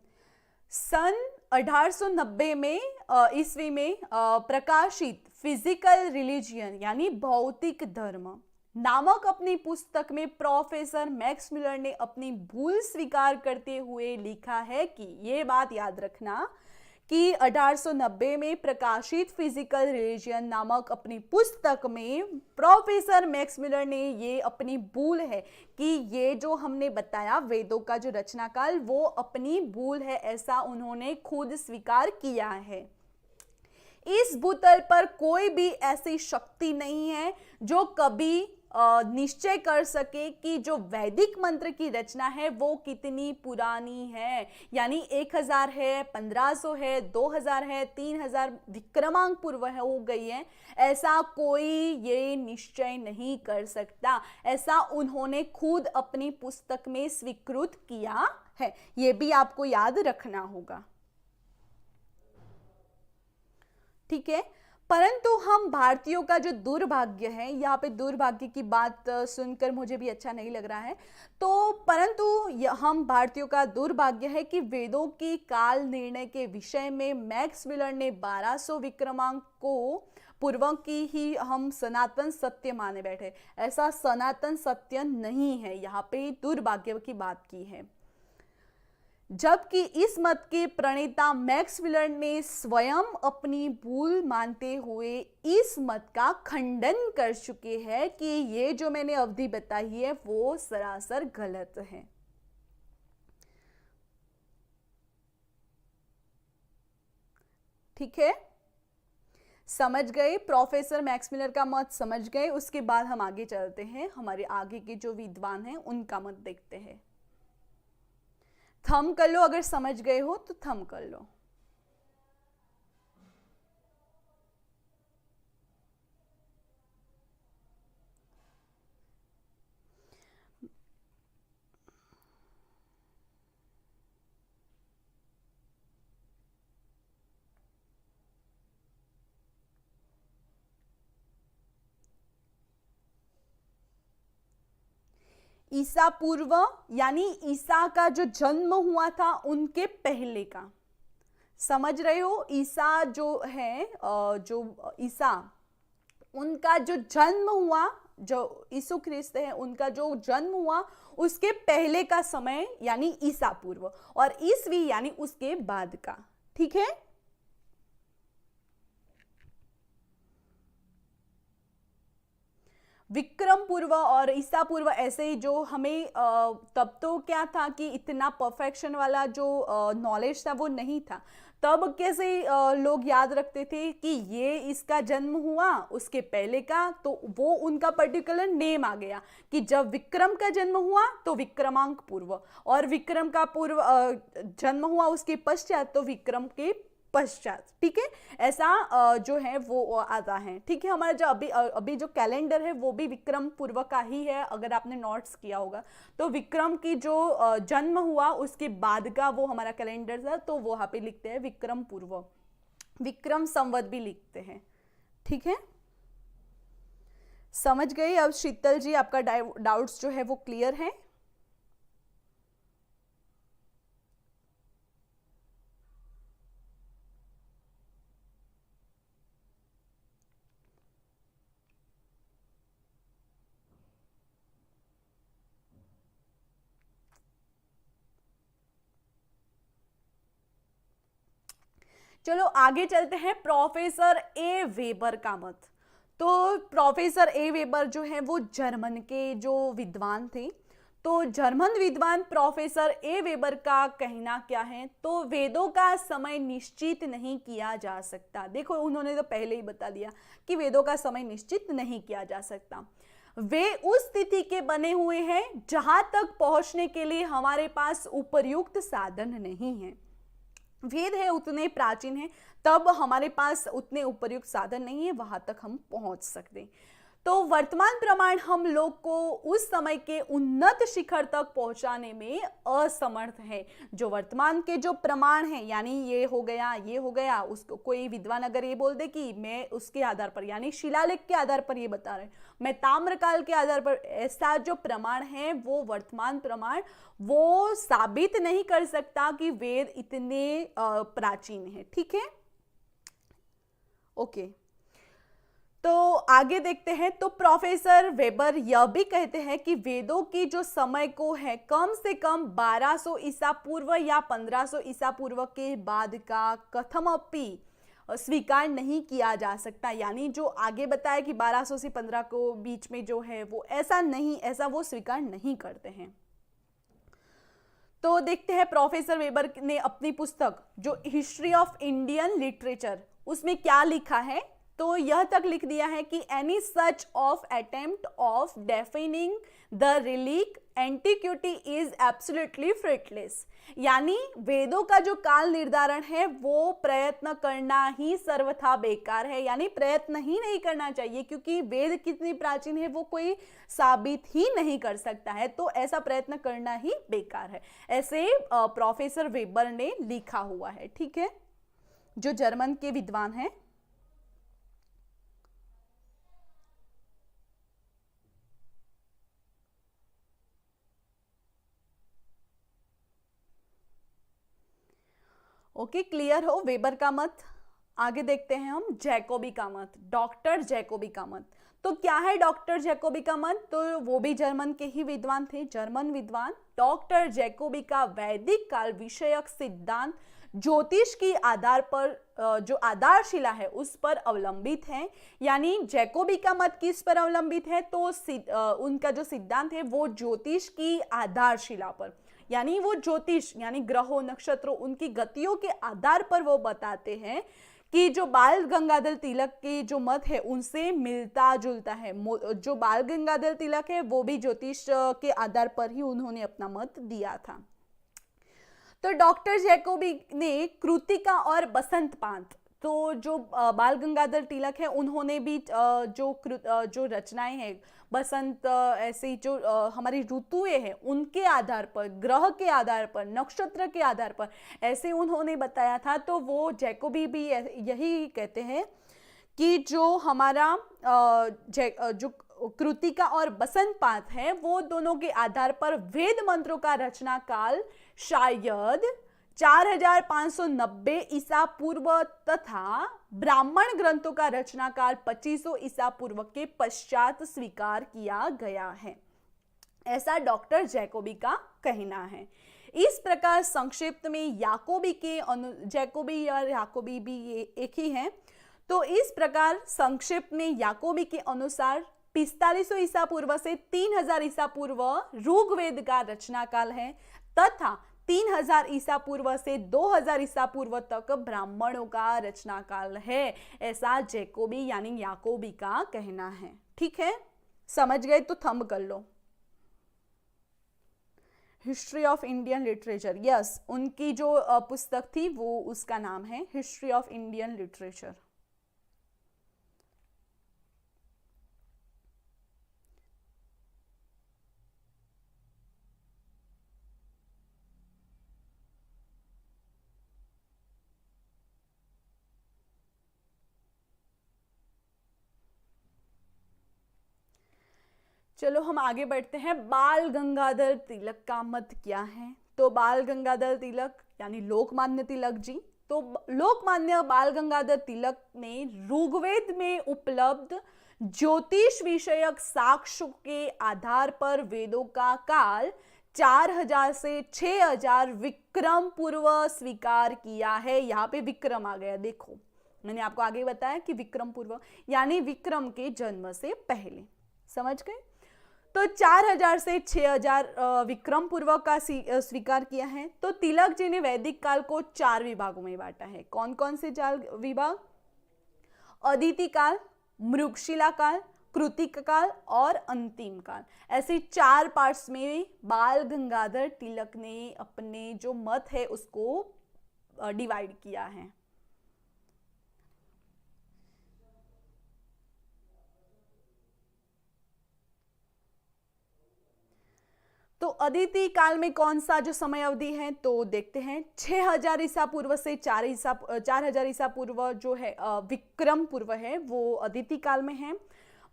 सन 1890 में ईस्वी में प्रकाशित फिजिकल रिलीजियन यानी भौतिक धर्म नामक अपनी पुस्तक में प्रोफेसर मैक्स मिलर ने अपनी भूल स्वीकार करते हुए लिखा है कि ये बात याद रखना कि 1890 में प्रकाशित फिजिकल रिलीजियन नामक अपनी पुस्तक में प्रोफेसर मैक्स मिलर ने ये अपनी भूल है कि ये जो हमने बताया वेदों का जो रचना काल वो अपनी भूल है, ऐसा उन्होंने खुद स्वीकार किया है। इस भूतल पर कोई भी ऐसी शक्ति नहीं है जो कभी निश्चय कर सके कि जो वैदिक मंत्र की रचना है वो कितनी पुरानी है, यानी 1000 है, 1500 है, 2000 है, 3000 विक्रमांक पूर्व है हो गई है, ऐसा कोई ये निश्चय नहीं कर सकता। ऐसा उन्होंने खुद अपनी पुस्तक में स्वीकृत किया है, ये भी आपको याद रखना होगा, ठीक है। परंतु हम भारतीयों का जो दुर्भाग्य है, यहाँ पे दुर्भाग्य की बात सुनकर मुझे भी अच्छा नहीं लग रहा है, तो परंतु हम भारतीयों का दुर्भाग्य है कि वेदों की काल निर्णय के विषय में मैक्स मिलर ने 1200 विक्रमांक को पूर्व की ही हम सनातन सत्य माने बैठे। ऐसा सनातन सत्य नहीं है, यहाँ पे दुर्भाग्य की बात की है। जबकि इस मत के प्रणेता मैक्स मिलर ने स्वयं अपनी भूल मानते हुए इस मत का खंडन कर चुके हैं कि ये जो मैंने अवधि बताई है वो सरासर गलत है। ठीक है, समझ गए? प्रोफेसर मैक्स मिलर का मत समझ गए? उसके बाद हम आगे चलते हैं, हमारे आगे के जो विद्वान हैं उनका मत देखते हैं। थंब कर लो, अगर समझ गए हो तो थंब कर लो। ईसा पूर्व यानी ईसा का जो जन्म हुआ था उनके पहले का, समझ रहे हो? ईसा जो है, जो ईसा उनका जो जन्म हुआ, जो यीशु ख्रिस्त है उनका जो जन्म हुआ उसके पहले का समय यानी ईसा पूर्व, और ईसवी यानी उसके बाद का। ठीक है, विक्रम पूर्व और ईसा पूर्व ऐसे ही जो हमें तब तो क्या था कि इतना परफेक्शन वाला जो नॉलेज था वो नहीं था, तब कैसे लोग याद रखते थे कि ये इसका जन्म हुआ उसके पहले का, तो वो उनका पर्टिकुलर नेम आ गया कि जब विक्रम का जन्म हुआ तो विक्रमांक पूर्व, और विक्रम का पूर्व जन्म हुआ उसके पश्चात तो विक्रम के पश्चात। ठीक है, ऐसा जो है वो आता है। ठीक है, हमारा जो अभी जो कैलेंडर है वो भी विक्रम पूर्व का ही है, अगर आपने नोट्स किया होगा तो विक्रम की जो जन्म हुआ उसके बाद का वो हमारा कैलेंडर था, तो वो वहां पे लिखते हैं विक्रम पूर्व, विक्रम संवत भी लिखते हैं। ठीक है, समझ गए? अब शीतल जी आपका डाउट्स जो है वो क्लियर है? चलो आगे चलते हैं, प्रोफेसर ए वेबर का मत। तो प्रोफेसर ए वेबर जो है वो जर्मन के जो विद्वान थे, तो जर्मन विद्वान प्रोफेसर ए वेबर का कहना क्या है, तो वेदों का समय निश्चित नहीं किया जा सकता। देखो उन्होंने तो पहले ही बता दिया कि वेदों का समय निश्चित नहीं किया जा सकता। वे उस स्थिति के बने हुए हैं जहां तक पहुंचने के लिए हमारे पास उपयुक्त साधन नहीं है। वेद है उतने प्राचीन है, तब हमारे पास उतने उपयुक्त साधन नहीं है वहां तक हम पहुंच सकते। तो वर्तमान प्रमाण हम लोग को उस समय के उन्नत शिखर तक पहुंचाने में असमर्थ है। जो वर्तमान के जो प्रमाण हैं, यानी ये हो गया, उसको कोई विद्वान अगर ये बोल दे कि मैं उसके आधार पर, यानी शिलालेख के आधार पर ये बता रहे, मैं ताम्रकाल के आधार पर, ऐसा जो प्रमाण है वो वर्तमान प्रमाण वो साबित नहीं कर सकता कि वेद इतने प्राचीन है। ठीक है, ओके। तो आगे देखते हैं, तो प्रोफेसर वेबर यह भी कहते हैं कि वेदों की जो समय को है कम से कम 1200 ईसा पूर्व या 1500 ईसा पूर्व के बाद का कथमपि स्वीकार नहीं किया जा सकता। यानी जो आगे बताया कि 1200 से 15 को बीच में जो है वो ऐसा वो स्वीकार नहीं करते हैं। तो देखते हैं प्रोफेसर वेबर ने अपनी पुस्तक जो हिस्ट्री ऑफ इंडियन लिटरेचर उसमें क्या लिखा है। तो यह तक लिख दिया है कि any such of attempt of defining the relic antiquity is absolutely fruitless. यानी वेदों का जो काल निर्धारण है वो प्रयत्न करना ही सर्वथा बेकार है, यानी प्रयत्न ही नहीं करना चाहिए, क्योंकि वेद कितनी प्राचीन है वो कोई साबित ही नहीं कर सकता है, तो ऐसा प्रयत्न करना ही बेकार है। ऐसे प्रोफेसर वेबर ने लिखा हुआ है। ठीक है, जो जर्मन के विद्वान हैं। ओके, क्लियर हो वेबर का मत। आगे देखते हैं हम जैकोबी का मत, डॉक्टर जैकोबी का मत। तो क्या है डॉक्टर जैकोबी का मत? तो वो भी जर्मन के ही विद्वान थे, जर्मन विद्वान डॉक्टर जैकोबी का वैदिक काल विषयक सिद्धांत ज्योतिष की आधार पर जो आधारशिला है उस पर अवलंबित है। यानी जैकोबी का मत किस पर अवलंबित है? तो उनका जो सिद्धांत है वो ज्योतिष की आधारशिला पर, यानी वो ज्योतिष यानी ग्रहों नक्षत्रों उनकी गतियों के आधार पर वो बताते हैं कि जो बाल गंगाधर तिलक के जो मत है उनसे मिलता जुलता है। जो बाल गंगाधर तिलक है वो भी ज्योतिष के आधार पर ही उन्होंने अपना मत दिया था। तो डॉक्टर जैकोबी ने कृतिका और बसंत पांत, तो जो बाल गंगाधर तिलक है उन्होंने भी जो रचनाएं हैं बसंत, ऐसे जो हमारी ऋतुएं हैं उनके आधार पर, ग्रह के आधार पर, नक्षत्र के आधार पर ऐसे उन्होंने बताया था। तो वो जैकोबी भी यही कहते हैं कि जो हमारा जो कृतिका और बसंत पात है वो दोनों के आधार पर वेद मंत्रों का रचना काल शायद 4590 ईसा पूर्व तथा ब्राह्मण ग्रंथों का रचना काल 2500 ईसा पूर्व के पश्चात स्वीकार किया गया है, ऐसा डॉक्टर जैकोबी का कहना है। इस प्रकार संक्षिप्त में जैकोबी या याकोबी भी ये एक ही है। तो इस प्रकार संक्षिप्त में याकोबी के अनुसार 4500 ईसा पूर्व से 3000 ईसा पूर्व ऋग्वेद का रचना काल है तथा 3000 ईसा पूर्व से 2000 ईसा पूर्व तक ब्राह्मणों का रचना काल है, ऐसा जैकोबी यानी याकोबी का कहना है। ठीक है, समझ गए तो थंब कर लो। History of Indian literature, yes, उनकी जो पुस्तक थी वो उसका नाम है हिस्ट्री ऑफ इंडियन लिटरेचर। चलो हम आगे बढ़ते हैं। बाल गंगाधर तिलक का मत क्या है? तो बाल गंगाधर तिलक यानी लोकमान्य तिलक जी, तो लोकमान्य बाल गंगाधर तिलक ने ऋग्वेद में उपलब्ध ज्योतिष विषयक साक्ष्य के आधार पर वेदों का काल 4000 से 6000 विक्रम पूर्व स्वीकार किया है। यहाँ पे विक्रम आ गया, देखो मैंने आपको आगे बताया कि विक्रम पूर्व यानी विक्रम के जन्म से पहले, समझ गए? तो 4000 से 6000 विक्रम पूर्व का स्वीकार किया है। तो तिलक जी ने वैदिक काल को 4 विभागों में बांटा है। कौन कौन से 4 विभाग? अदिति काल, मृगशिला काल, कृतिक काल और अंतिम काल, ऐसे 4 पार्ट्स में बाल गंगाधर तिलक ने अपने जो मत है उसको डिवाइड किया है। तो अदिति काल में कौन सा जो समय अवधि है तो देखते हैं 6000 ईसा पूर्व से 4000 ईसा पूर्व जो है विक्रम पूर्व है वो अदिति काल में है।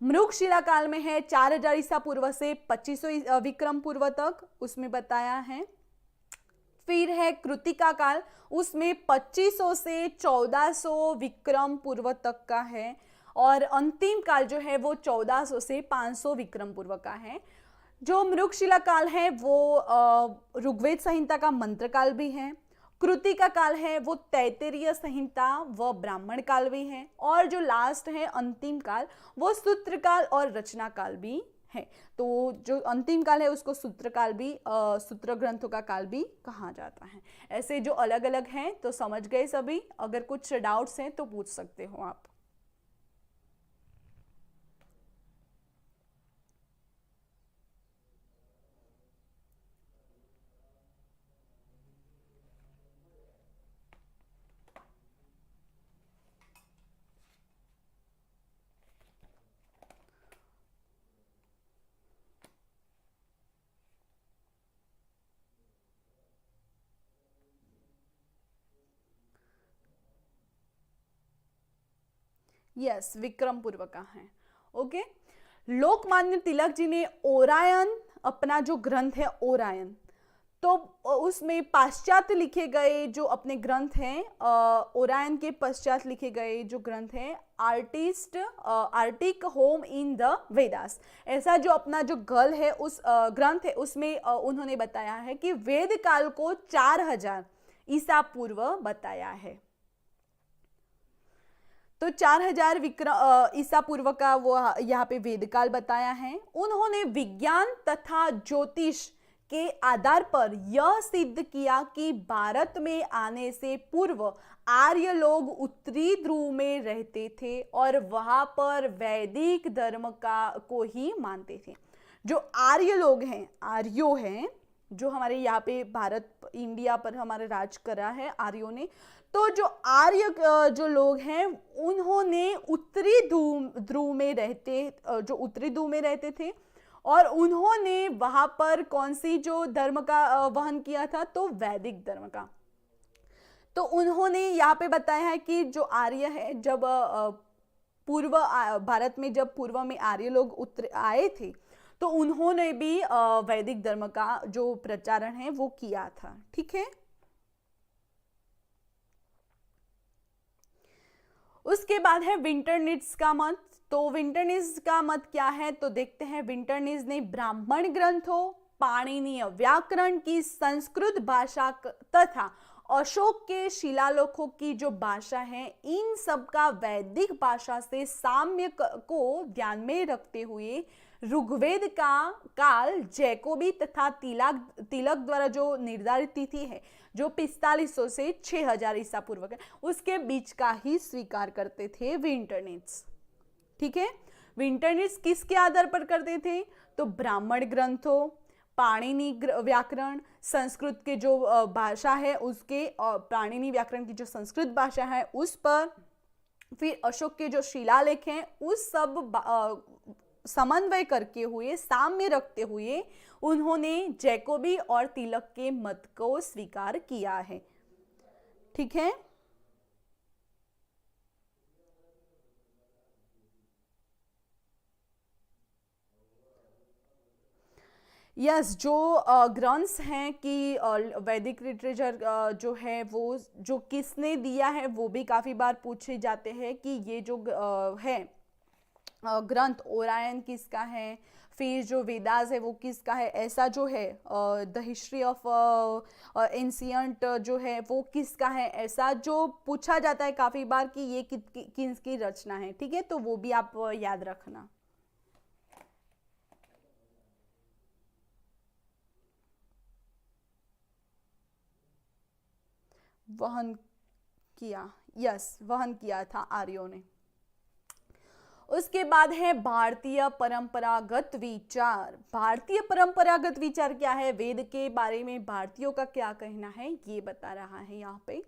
मृगशिला काल में है 4000 ईसा पूर्व से 2500 विक्रम पूर्व तक, उसमें बताया है। फिर है कृतिका काल, उसमें 2500 से 1400 विक्रम पूर्व तक का है। और अंतिम काल जो है वो 1400 से 500 विक्रम पूर्व का है। जो मृगशिला काल है वो ऋग्वेद संहिता का मंत्र काल भी है। कृतिका काल है वो तैत्तिरीय संहिता व ब्राह्मण काल भी है। और जो लास्ट है अंतिम काल वो सूत्र काल और रचना काल भी है। तो जो अंतिम काल है उसको सूत्र काल भी सूत्र ग्रंथों का काल भी कहा जाता है। ऐसे जो अलग अलग हैं तो समझ गए सभी। अगर कुछ डाउट्स हैं तो पूछ सकते हो आप। यस, विक्रम पूर्व का है। ओके, लोकमान्य तिलक जी ने ओरायन अपना जो ग्रंथ है ओरायन, तो उसमें पाश्चात्य लिखे गए जो अपने ग्रंथ हैं ओरायन के पश्चात लिखे गए जो ग्रंथ हैं Arctic home in the Vedas, ऐसा जो अपना जो गल है उस ग्रंथ है उसमें उन्होंने बताया है कि वेद काल को 4000 ईसा पूर्व बताया है। तो 4000 ईसा पूर्व का वो यहाँ पे वेदकाल बताया है। उन्होंने विज्ञान तथा ज्योतिष के आधार पर यह सिद्ध किया कि भारत में आने से पूर्व आर्य लोग उत्तरी ध्रुव में रहते थे और वहां पर वैदिक धर्म को ही मानते थे। जो आर्य लोग हैं, आर्यो हैं, जो हमारे यहाँ पे भारत इंडिया पर हमारे राज करा है आर्यों ने, तो जो आर्य जो लोग हैं उन्होंने उत्तरी ध्रुव में रहते थे और उन्होंने वहां पर कौन सी जो धर्म का वहन किया था, तो वैदिक धर्म का। तो उन्होंने यहाँ पे बताया है कि जो आर्य है, जब पूर्व भारत में जब पूर्व में आर्य लोग आए थे तो उन्होंने भी वैदिक धर्म का जो प्रचारण है वो किया था। ठीक है, उसके बाद है विंटरनिट्ज का मत। तो विंटरनिट्ज का मत क्या है तो देखते हैं। विंटरनिट्ज ने ब्राह्मण ग्रंथों, पाणिनीय व्याकरण की संस्कृत भाषा तथा अशोक के शिलालेखों की जो भाषा है, इन सब का वैदिक भाषा से साम्य को ध्यान में रखते हुए ऋग्वेद का काल जैकोबी तथा तिलक द्वारा जो निर्धारित तिथि है जो 4500 से 6000 ईसा पूर्व है उसके बीच का ही स्वीकार करते थे विंटरनिट्स। ठीक है, विंटरनिट्स किसके आधार पर करते थे? तो ब्राह्मण ग्रंथों, पाणिनि व्याकरण, संस्कृत के जो भाषा है उसके, पाणिनि व्याकरण की जो संस्कृत भाषा है उस पर, फिर अशोक के जो शिलालेख हैं उस सब समन्वय करके हुए, साम्य रखते हुए उन्होंने जैकोबी और तिलक के मत को स्वीकार किया है। ठीक है, यस, जो ग्रंथ्स हैं कि वैदिक लिटरेचर जो है वो जो किसने दिया है वो भी काफ़ी बार पूछे जाते हैं कि ये जो है ग्रंथ ओरायन किसका है, फिर जो वेदास है वो किसका है, ऐसा जो है द हिस्ट्री ऑफ एंशियंट जो है वो किसका है, ऐसा जो पूछा जाता है काफ़ी बार कि ये किसकी रचना है। ठीक है, तो वो भी आप याद रखना। वहन किया, यस, वहन किया था आर्यों ने। उसके बाद है भारतीय परंपरागत विचार। भारतीय परंपरागत विचार क्या है? वेद के बारे में भारतीयों का क्या कहना है ये बता रहा है यहाँ पे।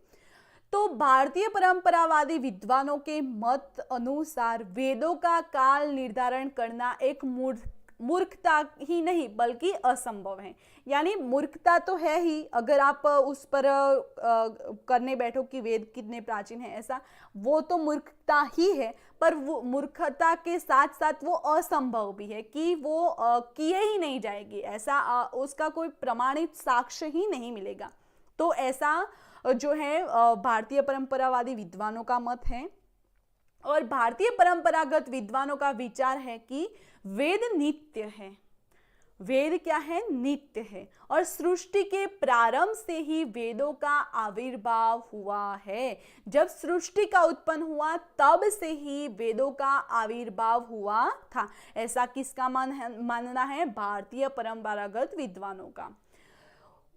तो भारतीय परंपरावादी विद्वानों के मत अनुसार वेदों का काल निर्धारण करना एक मूर्खता ही नहीं बल्कि असंभव है। यानी मूर्खता तो है ही अगर आप उस पर करने बैठो कि वेद कितने प्राचीन है, ऐसा वो तो मूर्खता ही है, पर वो मूर्खता के साथ साथ वो असंभव भी है कि वो किए ही नहीं जाएगी, ऐसा उसका कोई प्रमाणित साक्ष्य ही नहीं मिलेगा। तो ऐसा जो है भारतीय परंपरावादी विद्वानों का मत है। और भारतीय परंपरागत विद्वानों का विचार है कि वेद नित्य है। वेद क्या है? नित्य है। और सृष्टि के प्रारंभ से ही वेदों का आविर्भाव हुआ है। जब सृष्टि का उत्पन्न हुआ तब से ही वेदों का आविर्भाव हुआ था, ऐसा किसका मानना है? भारतीय परंपरागत विद्वानों का।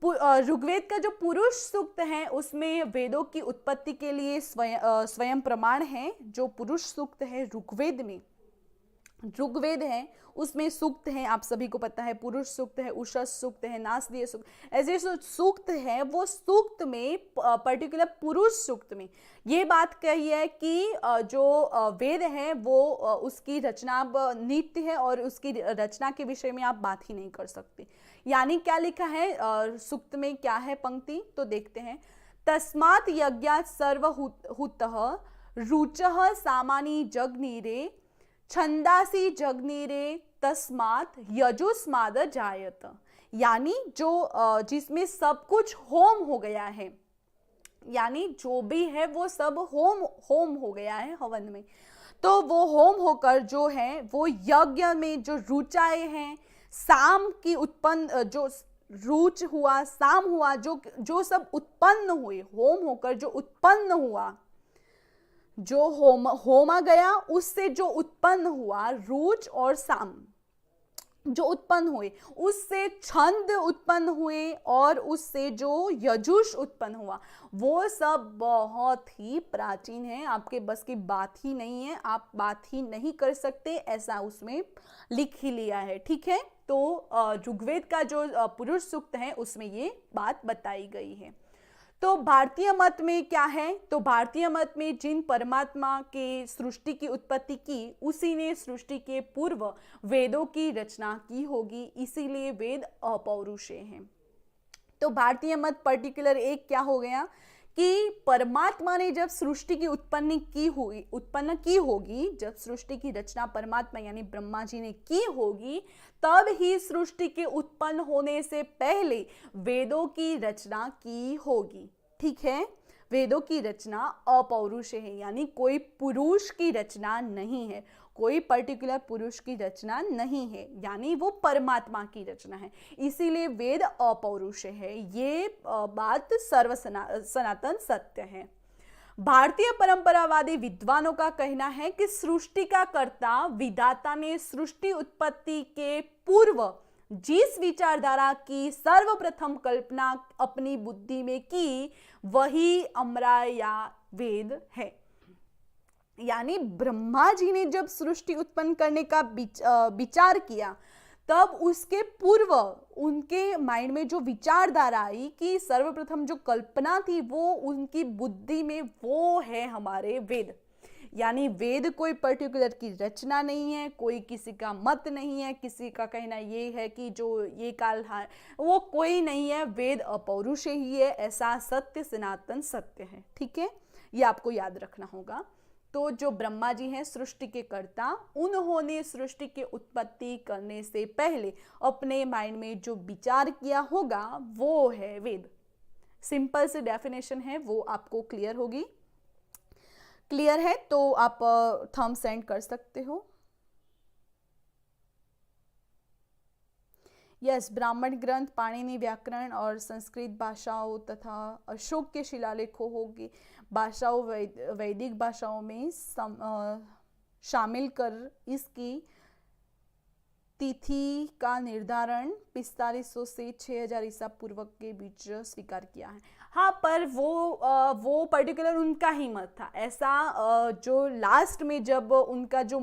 ऋग्वेद का जो पुरुष सूक्त है उसमें वेदों की उत्पत्ति के लिए स्वयं प्रमाण है। जो पुरुष सूक्त है ऋग्वेद में, ऋग्वेद है उसमें सूक्त है, आप सभी को पता है, पुरुष सूक्त है, उषस सूक्त है, नासदीय सूक्त, ऐसे जो सूक्त है वो सूक्त में पर्टिकुलर पुरुष सूक्त में ये बात कही है कि जो वेद है वो उसकी रचना नित्य है और उसकी रचना के विषय में आप बात ही नहीं कर सकते। यानी क्या लिखा है सूक्त में, क्या है पंक्ति, तो देखते हैं। तस्मात् यज्ञात् सर्वहुतः रुचः सामानि जग्निरे छंदासी जग्निरे तस्मात् यजुस्माद जायत। यानी जो जिसमें सब कुछ होम हो गया है, यानी जो भी है वो सब होम हो गया है हवन में, तो वो होम होकर जो है वो यज्ञ में जो रुचाए हैं, साम की उत्पन्न जो रुच हुआ, साम हुआ, जो सब उत्पन्न हुए, होम होकर जो उत्पन्न हुआ, जो होमा गया उससे जो उत्पन्न हुआ, रुच और साम जो उत्पन्न हुए, उससे छंद उत्पन्न हुए और उससे जो यजुष उत्पन्न हुआ, वो सब बहुत ही प्राचीन है, आपके बस की बात ही नहीं है, आप बात ही नहीं कर सकते, ऐसा उसमें लिख ही लिया है। ठीक है, तो ऋग्वेद का जो पुरुष सूक्त है उसमें ये बात बताई गई है। तो भारतीय मत में क्या है? तो भारतीय मत में जिन परमात्मा के सृष्टि की उत्पत्ति की उसी ने सृष्टि के पूर्व वेदों की रचना की होगी, इसीलिए वेद अपौरुषेय हैं। तो भारतीय मत पर्टिकुलर एक क्या हो गया कि परमात्मा ने जब सृष्टि की उत्पन्न की होगी, जब सृष्टि की रचना परमात्मा यानी ब्रह्मा जी ने की होगी, तब ही सृष्टि के उत्पन्न होने से पहले वेदों की रचना की होगी। ठीक है, वेदों की रचना अपौरुष है, यानी कोई पुरुष की रचना नहीं है, कोई पर्टिकुलर पुरुष की रचना नहीं है, यानी वो परमात्मा की रचना है, इसीलिए वेद अपौरुष है। ये बात सर्व सनातन सत्य है। भारतीय परंपरावादी विद्वानों का कहना है कि सृष्टि का कर्ता विधाता ने सृष्टि उत्पत्ति के पूर्व जिस विचारधारा की सर्वप्रथम कल्पना अपनी बुद्धि में की वही अमरा या वेद है। यानी ब्रह्मा जी ने जब सृष्टि उत्पन्न करने का विचार किया, तब उसके पूर्व उनके माइंड में जो विचारधारा आई कि सर्वप्रथम जो कल्पना थी वो उनकी बुद्धि में, वो है हमारे वेद। यानी वेद कोई पर्टिकुलर की रचना नहीं है, कोई किसी का मत नहीं है, किसी का कहना ये है कि जो ये काल है वो कोई नहीं है, वेद अपौरुष ही है, ऐसा सत्य सनातन सत्य है। ठीक है, ये आपको याद रखना होगा। तो जो ब्रह्मा जी हैं सृष्टि के कर्ता, उन्होंने सृष्टि की उत्पत्ति करने से पहले अपने माइंड में जो विचार किया होगा वो है वेद। सिंपल सी डेफिनेशन है, वो आपको क्लियर होगी। क्लियर है तो आप थंब सेंड कर सकते हो। यस, ब्राह्मण ग्रंथ, पाणिनि व्याकरण और संस्कृत भाषाओं तथा अशोक के शिलालेखों होगी भाषाओं वैदिक भाषाओं में शामिल कर इसकी तिथि का निर्धारण 4500 से 6000 ईसा पूर्व के बीच स्वीकार किया है। हाँ, पर वो पर्टिकुलर उनका ही मत था। ऐसा जो लास्ट में जब उनका जो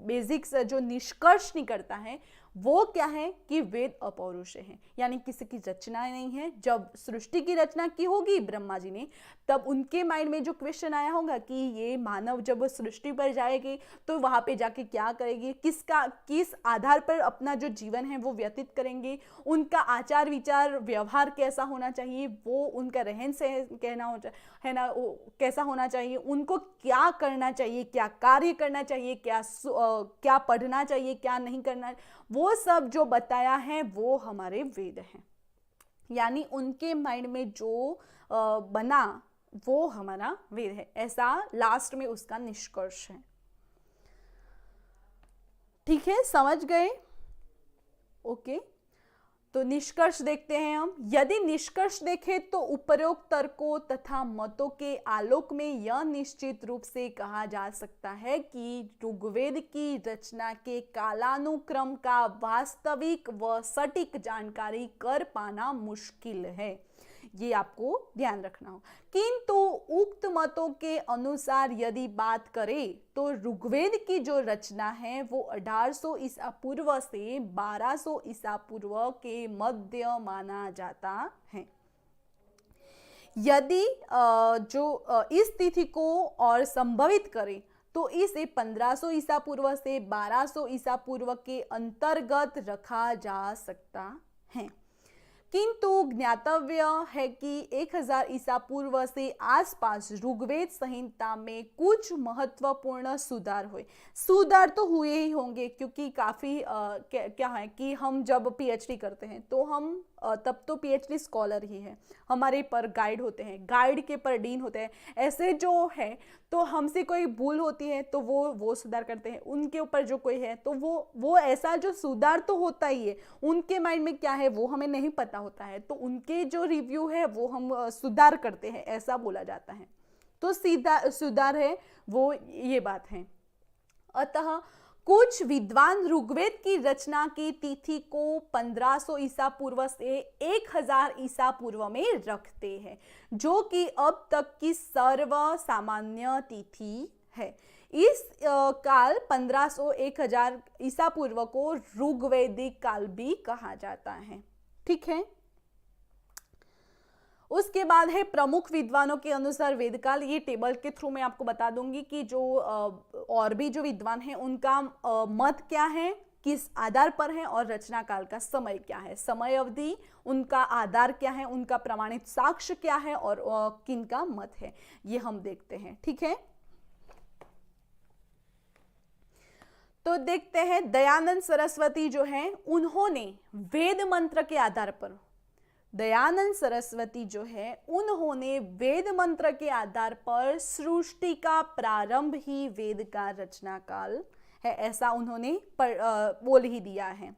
बेसिक्स जो निष्कर्ष निकलता है वो क्या है कि वेद अपौरुष हैं, यानी किसी की रचना नहीं है। जब सृष्टि की रचना की होगी ब्रह्मा जी ने, तब उनके माइंड में जो क्वेश्चन आया होगा कि ये मानव जब सृष्टि पर जाएगी तो वहां पे जाके क्या करेगी, किस आधार पर अपना जो जीवन है वो व्यतीत करेंगे, उनका आचार विचार व्यवहार कैसा होना चाहिए, वो उनका रहन सहन कहना है ना कैसा होना चाहिए, उनको क्या करना चाहिए, क्या कार्य करना चाहिए, क्या पढ़ना चाहिए, क्या नहीं करना, वो सब जो बताया है वो हमारे वेद हैं। यानी उनके माइंड में जो बना वो हमारा वेद है, ऐसा लास्ट में उसका निष्कर्ष है। ठीक है, समझ गए? ओके, तो निष्कर्ष देखते हैं हम। यदि निष्कर्ष देखें तो उपरोक्त तर्कों तथा मतों के आलोक में यह निश्चित रूप से कहा जा सकता है कि ऋग्वेद की रचना के कालानुक्रम का वास्तविक व सटीक जानकारी कर पाना मुश्किल है। ये आपको ध्यान रखना हो। किंतु उक्त मतों के अनुसार यदि बात करें तो ऋग्वेद की जो रचना है वो 1800 ईसा पूर्व से 1200 ईसा पूर्व के मध्य माना जाता है। यदि इस तिथि को और संभवित करें तो इसे 1500 ईसा पूर्व से 1200 ईसा पूर्व के अंतर्गत रखा जा सकता है। किंतु ज्ञातव्य है कि 1000 ईसा पूर्व से आसपास ऋग्वेद संहिता में कुछ महत्वपूर्ण सुधार हुए। सुधार तो हुए ही होंगे, क्योंकि काफ़ी क्या है कि हम जब पीएचडी करते हैं तो हम तब तो पीएचडी स्कॉलर ही है, हमारे पर गाइड होते हैं, गाइड के पर डीन होते हैं। ऐसे जो है तो हमसे कोई भूल होती है तो वो सुधार करते हैं, उनके ऊपर जो कोई है तो वो ऐसा जो सुधार तो होता ही है। उनके माइंड में क्या है वो हमें नहीं पता होता है, तो उनके जो रिव्यू है वो हम सुधार करते हैं, ऐसा बोला जाता है। तो सीधा सुधार है वो, ये बात है। अतः कुछ विद्वान ऋग्वेद की रचना की तिथि को 1500 ईसा पूर्व से 1000 ईसा पूर्व में रखते हैं, जो कि अब तक की सर्वसामान्य तिथि है। इस काल 1500-1000 ईसा पूर्व को ऋग्वैदिक काल भी कहा जाता है। ठीक है, उसके बाद है प्रमुख विद्वानों के अनुसार वेदकाल। ये टेबल के थ्रू मैं आपको बता दूंगी कि जो और भी जो विद्वान हैं उनका मत क्या है, किस आधार पर है, और रचना काल का समय क्या है, समय अवधि, उनका आधार क्या है, उनका प्रमाणित साक्ष्य क्या है और किनका मत है, ये हम देखते हैं। ठीक है, तो देखते हैं दयानंद सरस्वती जो है उन्होंने वेद मंत्र के आधार पर, दयानंद सरस्वती जो है उन्होंने वेद मंत्र के आधार पर सृष्टि का प्रारंभ ही वेद का रचना काल है, ऐसा उन्होंने बोल ही दिया है।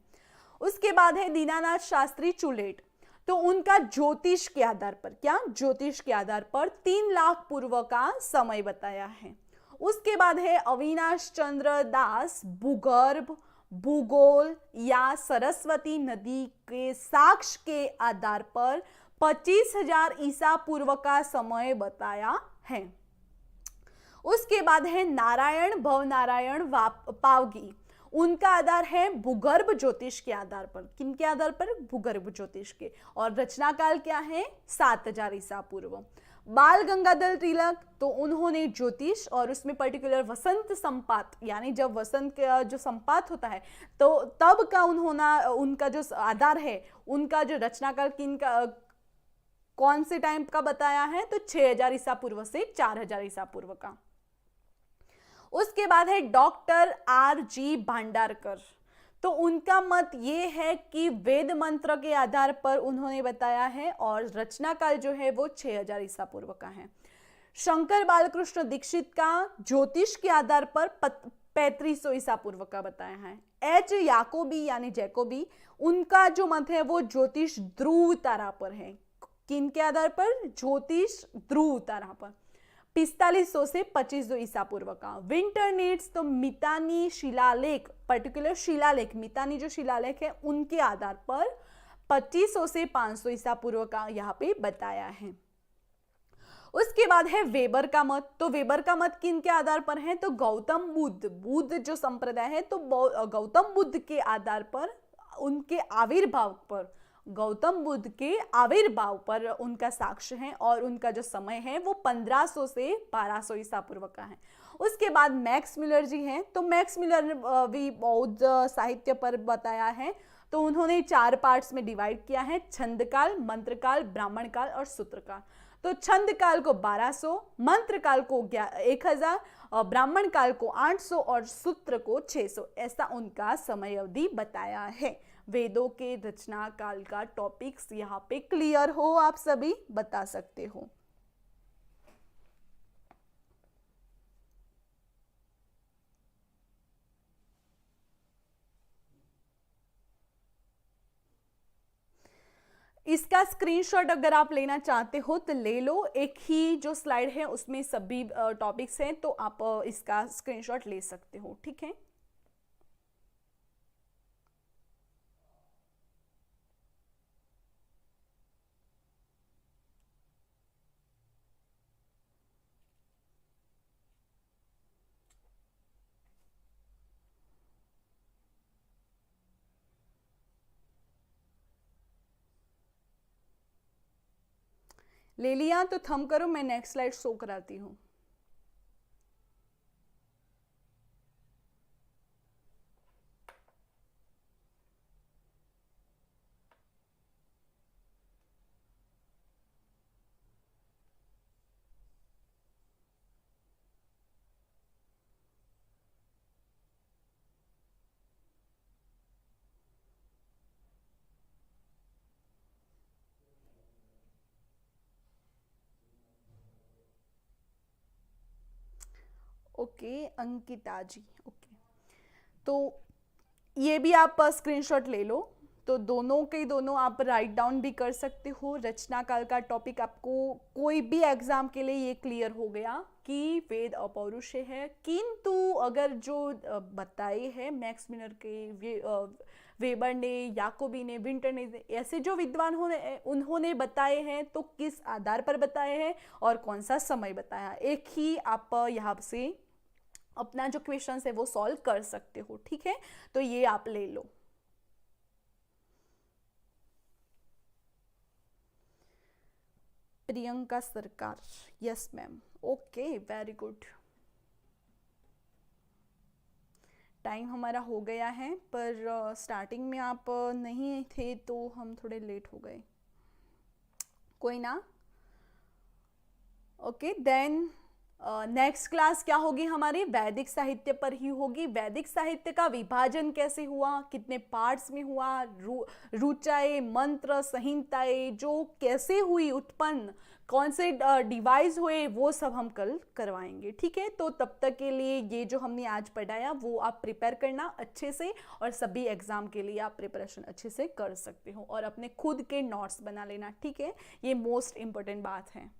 उसके बाद है दीनानाथ शास्त्री चुलेट। तो उनका ज्योतिष के आधार पर, क्या ज्योतिष के आधार पर 3 लाख पूर्व का समय बताया है। उसके बाद है अविनाश चंद्र दास भूगर्भ, भूगोल या सरस्वती नदी के साक्ष्य के आधार पर 25,000 ईसा पूर्व का समय बताया है। उसके बाद है नारायण भवनारायण पावगी, उनका आधार है भूगर्भ ज्योतिष के आधार पर। किनके आधार पर? भूगर्भ ज्योतिष के। और रचना काल क्या है? 7,000 ईसा पूर्व। बाल गंगाधर तिलक, तो उन्होंने ज्योतिष और उसमें पर्टिकुलर वसंत संपात, यानी जब वसंत का जो संपात होता है तो तब का उनका जो आधार है, उनका जो रचना काल किनका कौन से टाइम का बताया है? तो 6,000 ईसा पूर्व से 4,000 ईसा पूर्व का। उसके बाद है डॉक्टर R.G. भांडारकर, तो उनका मत ये है कि वेद मंत्र के आधार पर उन्होंने बताया है और रचना काल जो है वो 6,000 ईसा पूर्व का है। शंकर बालकृष्ण दीक्षित का ज्योतिष के आधार पर 3500 ईसा पूर्व का बताया है। एच याकोबी यानी जैकोबी, उनका जो मत है वो ज्योतिष ध्रुव तारा पर है। किन के आधार पर? ज्योतिष ध्रुव तारा पर। 4500 से 2500 ईसा पूर्व का। विंटरनेट्स, तो मितानी शिलालेख, पर्टिकुलर शिलालेख, मितानी जो शिलालेख है उनके आधार पर 2500 से 500 ईसा पूर्व का यहाँ पे बताया है। उसके बाद है वेबर का मत, तो वेबर का मत किन के आधार पर है? तो गौतम बुद्ध जो संप्रदाय है, तो गौतम बुद्ध के आधार पर, उनके आविर्भाव पर, गौतम बुद्ध के आविर्भाव पर उनका साक्ष्य है और उनका जो समय है वो 1500 से 1200 ईसा पूर्व का है। उसके बाद मैक्स मिलर जी हैं, तो मैक्स मिलर भी बौद्ध साहित्य पर बताया है। तो उन्होंने 4 पार्ट्स में डिवाइड किया है, छंद काल, मंत्र काल, ब्राह्मण काल और सूत्र काल। तो छंद काल को 1200, मंत्र काल को 1000, ब्राह्मण काल को 800 और सूत्र को 600, ऐसा उनका समय अवधि बताया है। वेदों के रचना काल का टॉपिक्स यहाँ पे क्लियर हो, आप सभी बता सकते हो। इसका स्क्रीनशॉट अगर आप लेना चाहते हो तो ले लो, एक ही जो स्लाइड है उसमें सभी टॉपिक्स हैं, तो आप इसका स्क्रीनशॉट ले सकते हो, ठीक है। ले लिया तो थंब करो, मैं नेक्स्ट स्लाइड शो कराती हूँ। ओके अंकिता जी, ओके, तो ये भी आप स्क्रीनशॉट ले लो। तो दोनों के दोनों आप राइट डाउन भी कर सकते हो। रचना काल का टॉपिक आपको कोई भी एग्जाम के लिए ये क्लियर हो गया कि वेद अपौरुषेय है, किंतु अगर जो बताए हैं मैक्स मिलर के, वेबर ने, याकोबी ने, विंटर ने, ऐसे जो विद्वान उन्होंने बताए हैं, तो किस आधार पर बताए हैं और कौन सा समय बताया, एक ही आप यहाँ से अपना जो क्वेश्चन है वो सॉल्व कर सकते हो, ठीक है। तो ये आप ले लो। प्रियंका सरकार, yes ma'am, okay, very good. Time हमारा हो गया है, पर स्टार्टिंग में आप नहीं थे तो हम थोड़े लेट हो गए, कोई ना। ओके देन नेक्स्ट क्लास क्या होगी हमारी? वैदिक साहित्य पर ही होगी। वैदिक साहित्य का विभाजन कैसे हुआ, कितने पार्ट्स में हुआ, रुचाएं, मंत्र, संहिताएं जो कैसे हुई उत्पन्न, कौन से डिवाइस हुए वो सब हम कल करवाएंगे, ठीक है। तो तब तक के लिए ये जो हमने आज पढ़ाया वो आप प्रिपेयर करना अच्छे से, और सभी एग्जाम के लिए आप प्रिपरेशन अच्छे से कर सकते हो, और अपने खुद के नोट्स बना लेना, ठीक है। ये मोस्ट इंपॉर्टेंट बात है।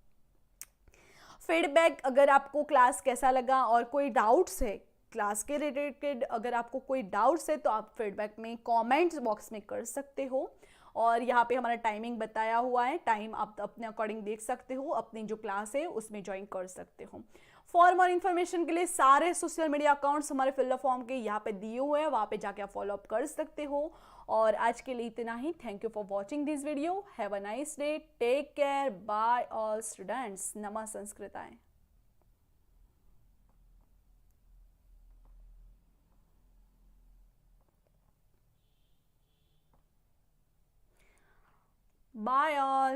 फीडबैक, अगर आपको क्लास कैसा लगा और कोई डाउट्स है क्लास के रिलेटेड, अगर आपको कोई डाउट्स है तो आप फीडबैक में कमेंट्स बॉक्स में कर सकते हो। और यहाँ पे हमारा टाइमिंग बताया हुआ है, टाइम आप अपने अकॉर्डिंग देख सकते हो, अपनी जो क्लास है उसमें ज्वाइन कर सकते हो। फॉर मोर इन्फॉर्मेशन के लिए सारे सोशल मीडिया अकाउंट्स हमारे फिलअप फॉर्म के यहाँ पे दिए हुए हैं, वहाँ पे जाके आप फॉलो अप कर सकते हो। और आज के लिए इतना ही। Thank you for watching this video. Have a nice day, take care, bye all students. नमः संस्कृताय। Bye all.